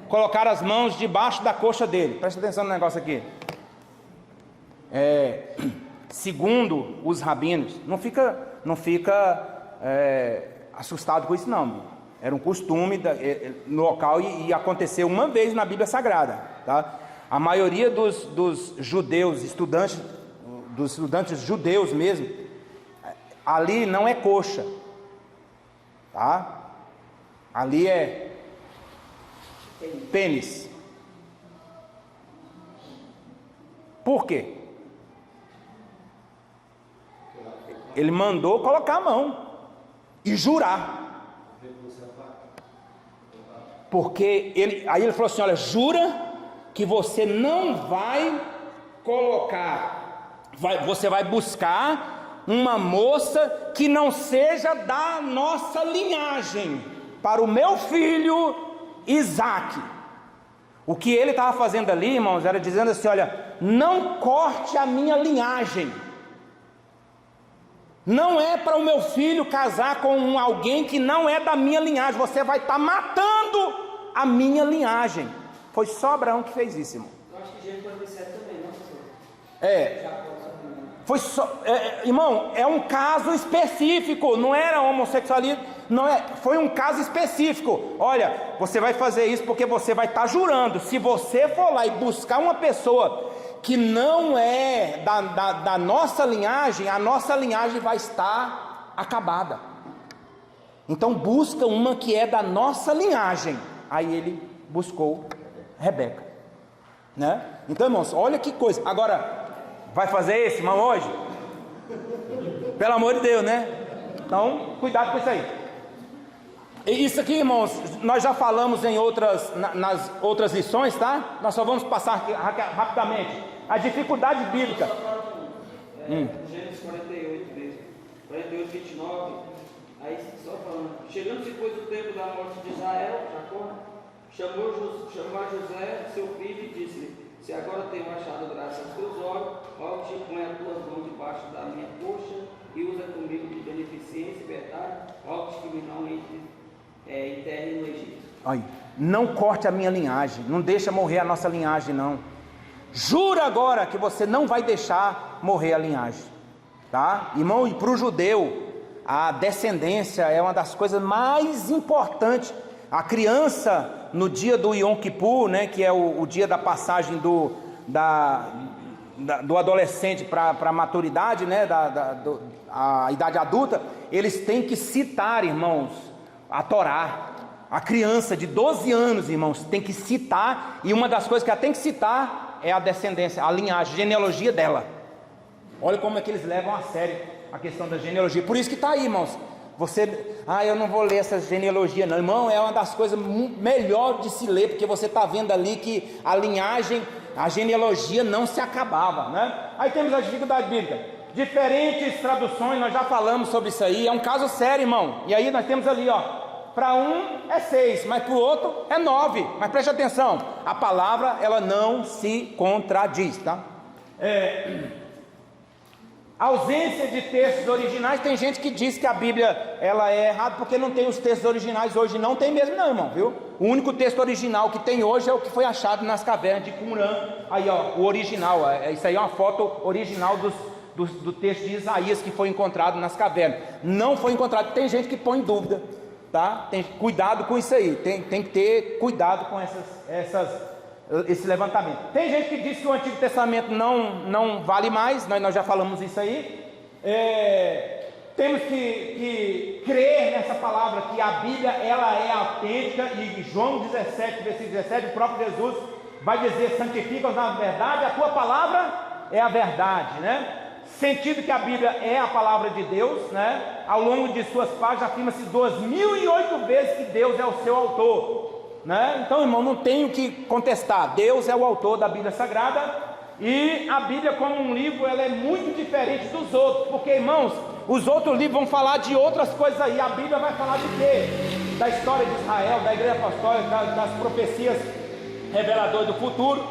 colocar as mãos debaixo da coxa dele. Presta atenção no negócio aqui. Segundo os rabinos, não fica assustado com isso não. Era um costume no local e aconteceu uma vez na Bíblia Sagrada, tá? A maioria dos judeus, dos estudantes judeus mesmo, ali não é coxa, tá? Ali é pênis. Por quê? Ele mandou colocar a mão e jurar. Porque aí ele falou assim: olha, jura que você não vai colocar, você vai buscar uma moça que não seja da nossa linhagem, para o meu filho Isaque. O que ele estava fazendo ali, irmãos, era dizendo assim: olha, não corte a minha linhagem. Não é para o meu filho casar com alguém que não é da minha linhagem. Você vai estar matando a minha linhagem. Foi só Abraão que fez isso, irmão. Eu acho que Gênesis 47 também, não, pastor? Foi só, irmão, é um caso específico. Não era homossexualismo, não é. Foi um caso específico. Olha, você vai fazer isso porque você vai estar jurando. Se você for lá e buscar uma pessoa que não é da nossa linhagem, a nossa linhagem vai estar acabada. Então busca uma que é da nossa linhagem. Aí ele buscou Rebeca, né? Então, irmãos, olha que coisa. Agora, vai fazer isso, irmão, hoje? Pelo amor de Deus, né? Então, cuidado com isso aí. E isso aqui, irmãos, nós já falamos nas outras lições, tá? Nós só vamos passar aqui, rapidamente. A dificuldade bíblica. Gênesis 48 mesmo. 48, 29. Aí só falando. Chegando-se, pois, o tempo da morte de Israel, Jacó chamou a José, seu filho, e disse-lhe: se agora tenho achado graça aos teus olhos, volte e põe as tuas mãos debaixo da minha coxa e usa comigo de beneficência e verdade, volte que me não enterre no Egito. Aí, não corte a minha linhagem, não deixa morrer a nossa linhagem, não. Jura agora que você não vai deixar morrer a linhagem, tá? Irmão, e para o judeu, a descendência é uma das coisas mais importantes. A criança, no dia do Yom Kippur, né, que é o dia da passagem do adolescente para a maturidade, né, a idade adulta, eles têm que citar, irmãos, a Torá. A criança de 12 anos, irmãos, tem que citar, e uma das coisas que ela tem que citar é a descendência, a linhagem, a genealogia dela. Olha como é que eles levam a sério a questão da genealogia. Por isso que está aí, irmãos. Eu não vou ler essa genealogia não, irmão, é uma das coisas melhor de se ler, porque você está vendo ali que a linhagem, a genealogia não se acabava, né? Aí temos a dificuldade bíblica, diferentes traduções, nós já falamos sobre isso aí, é um caso sério, irmão. E aí nós temos ali, ó, para um é 6, mas para o outro é 9, mas preste atenção, a palavra ela não se contradiz, tá? Ausência de textos originais. Tem gente que diz que a Bíblia ela é errada porque não tem os textos originais. Hoje não tem mesmo não, irmão, viu? O único texto original que tem hoje é o que foi achado nas cavernas de Qumran. Aí, ó, o original, isso aí é uma foto original do texto de Isaías que foi encontrado nas cavernas. Não foi encontrado. Tem gente que põe em dúvida, tá? Cuidado com isso aí. Tem que ter cuidado com esse levantamento. Tem gente que diz que o Antigo Testamento não vale mais, nós já falamos isso aí. Temos que crer nessa palavra, que a Bíblia ela é autêntica, e João 17, versículo 17, o próprio Jesus vai dizer: santifica-os na verdade, a tua palavra é a verdade, né? Sentido que a Bíblia é a palavra de Deus, né? Ao longo de suas páginas afirma-se 2008 vezes que Deus é o seu autor, né? Então, irmão, não tenho que contestar, Deus é o autor da Bíblia Sagrada. E a Bíblia como um livro, ela é muito diferente dos outros, porque, irmãos, os outros livros vão falar de outras coisas aí, a Bíblia vai falar de quê? Da história de Israel, da igreja apostólica, das profecias reveladoras do futuro.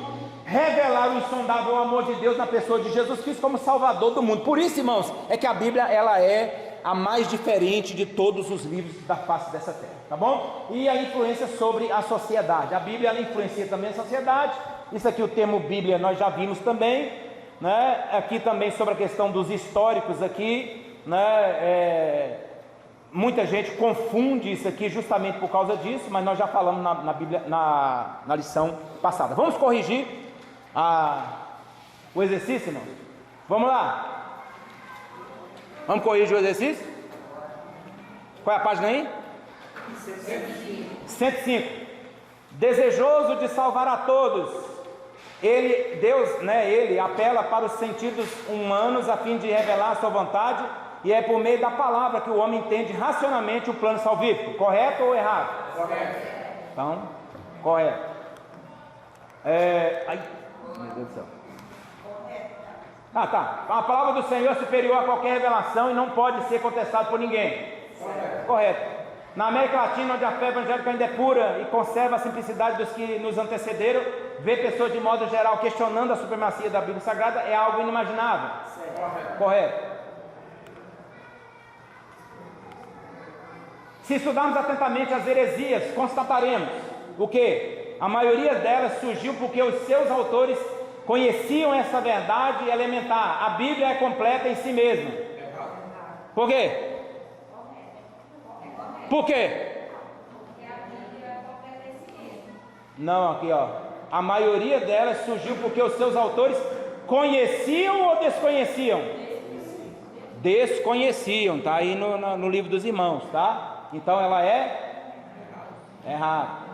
revelar o insondável amor de Deus na pessoa de Jesus Cristo como Salvador do mundo. Por isso, irmãos, é que a Bíblia ela é a mais diferente de todos os livros da face dessa terra, tá bom? E a influência sobre a sociedade. A Bíblia ela influencia também a sociedade. Isso aqui, o termo Bíblia, nós já vimos também, né? Aqui também sobre a questão dos históricos aqui, né? Muita gente confunde isso aqui justamente por causa disso, mas nós já falamos na Bíblia, na lição passada. Vamos corrigir o exercício, irmão? Vamos lá. Vamos corrigir o exercício? Qual é a página aí? 105. Desejoso de salvar a todos, Deus, né, ele apela para os sentidos humanos a fim de revelar a sua vontade, e é por meio da palavra que o homem entende racionalmente o plano salvífico. Correto ou errado? Correto. Então, correto. Ai, meu Deus do céu. Tá. A palavra do Senhor é superior a qualquer revelação e não pode ser contestada por ninguém. Correto. Na América Latina, onde a fé evangélica ainda é pura e conserva a simplicidade dos que nos antecederam, ver pessoas de modo geral questionando a supremacia da Bíblia Sagrada é algo inimaginável. Correto. Se estudarmos atentamente as heresias, constataremos o que? A maioria delas surgiu porque os seus autores conheciam essa verdade elementar. A Bíblia é completa em si mesma. Por quê? Por quê? Não, aqui ó. A maioria delas surgiu porque os seus autores conheciam ou desconheciam? Desconheciam, tá aí no livro dos irmãos, tá? Então ela é errada.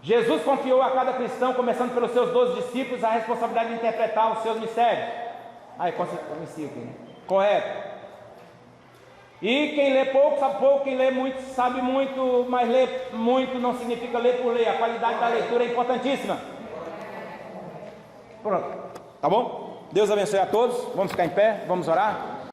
Jesus confiou a cada cristão, começando pelos seus 12 discípulos, a responsabilidade de interpretar os seus mistérios. Correto. E quem lê pouco sabe pouco, quem lê muito sabe muito, mas ler muito não significa ler por ler. A qualidade da leitura é importantíssima. Pronto, tá bom? Deus abençoe a todos. Vamos ficar em pé, vamos orar.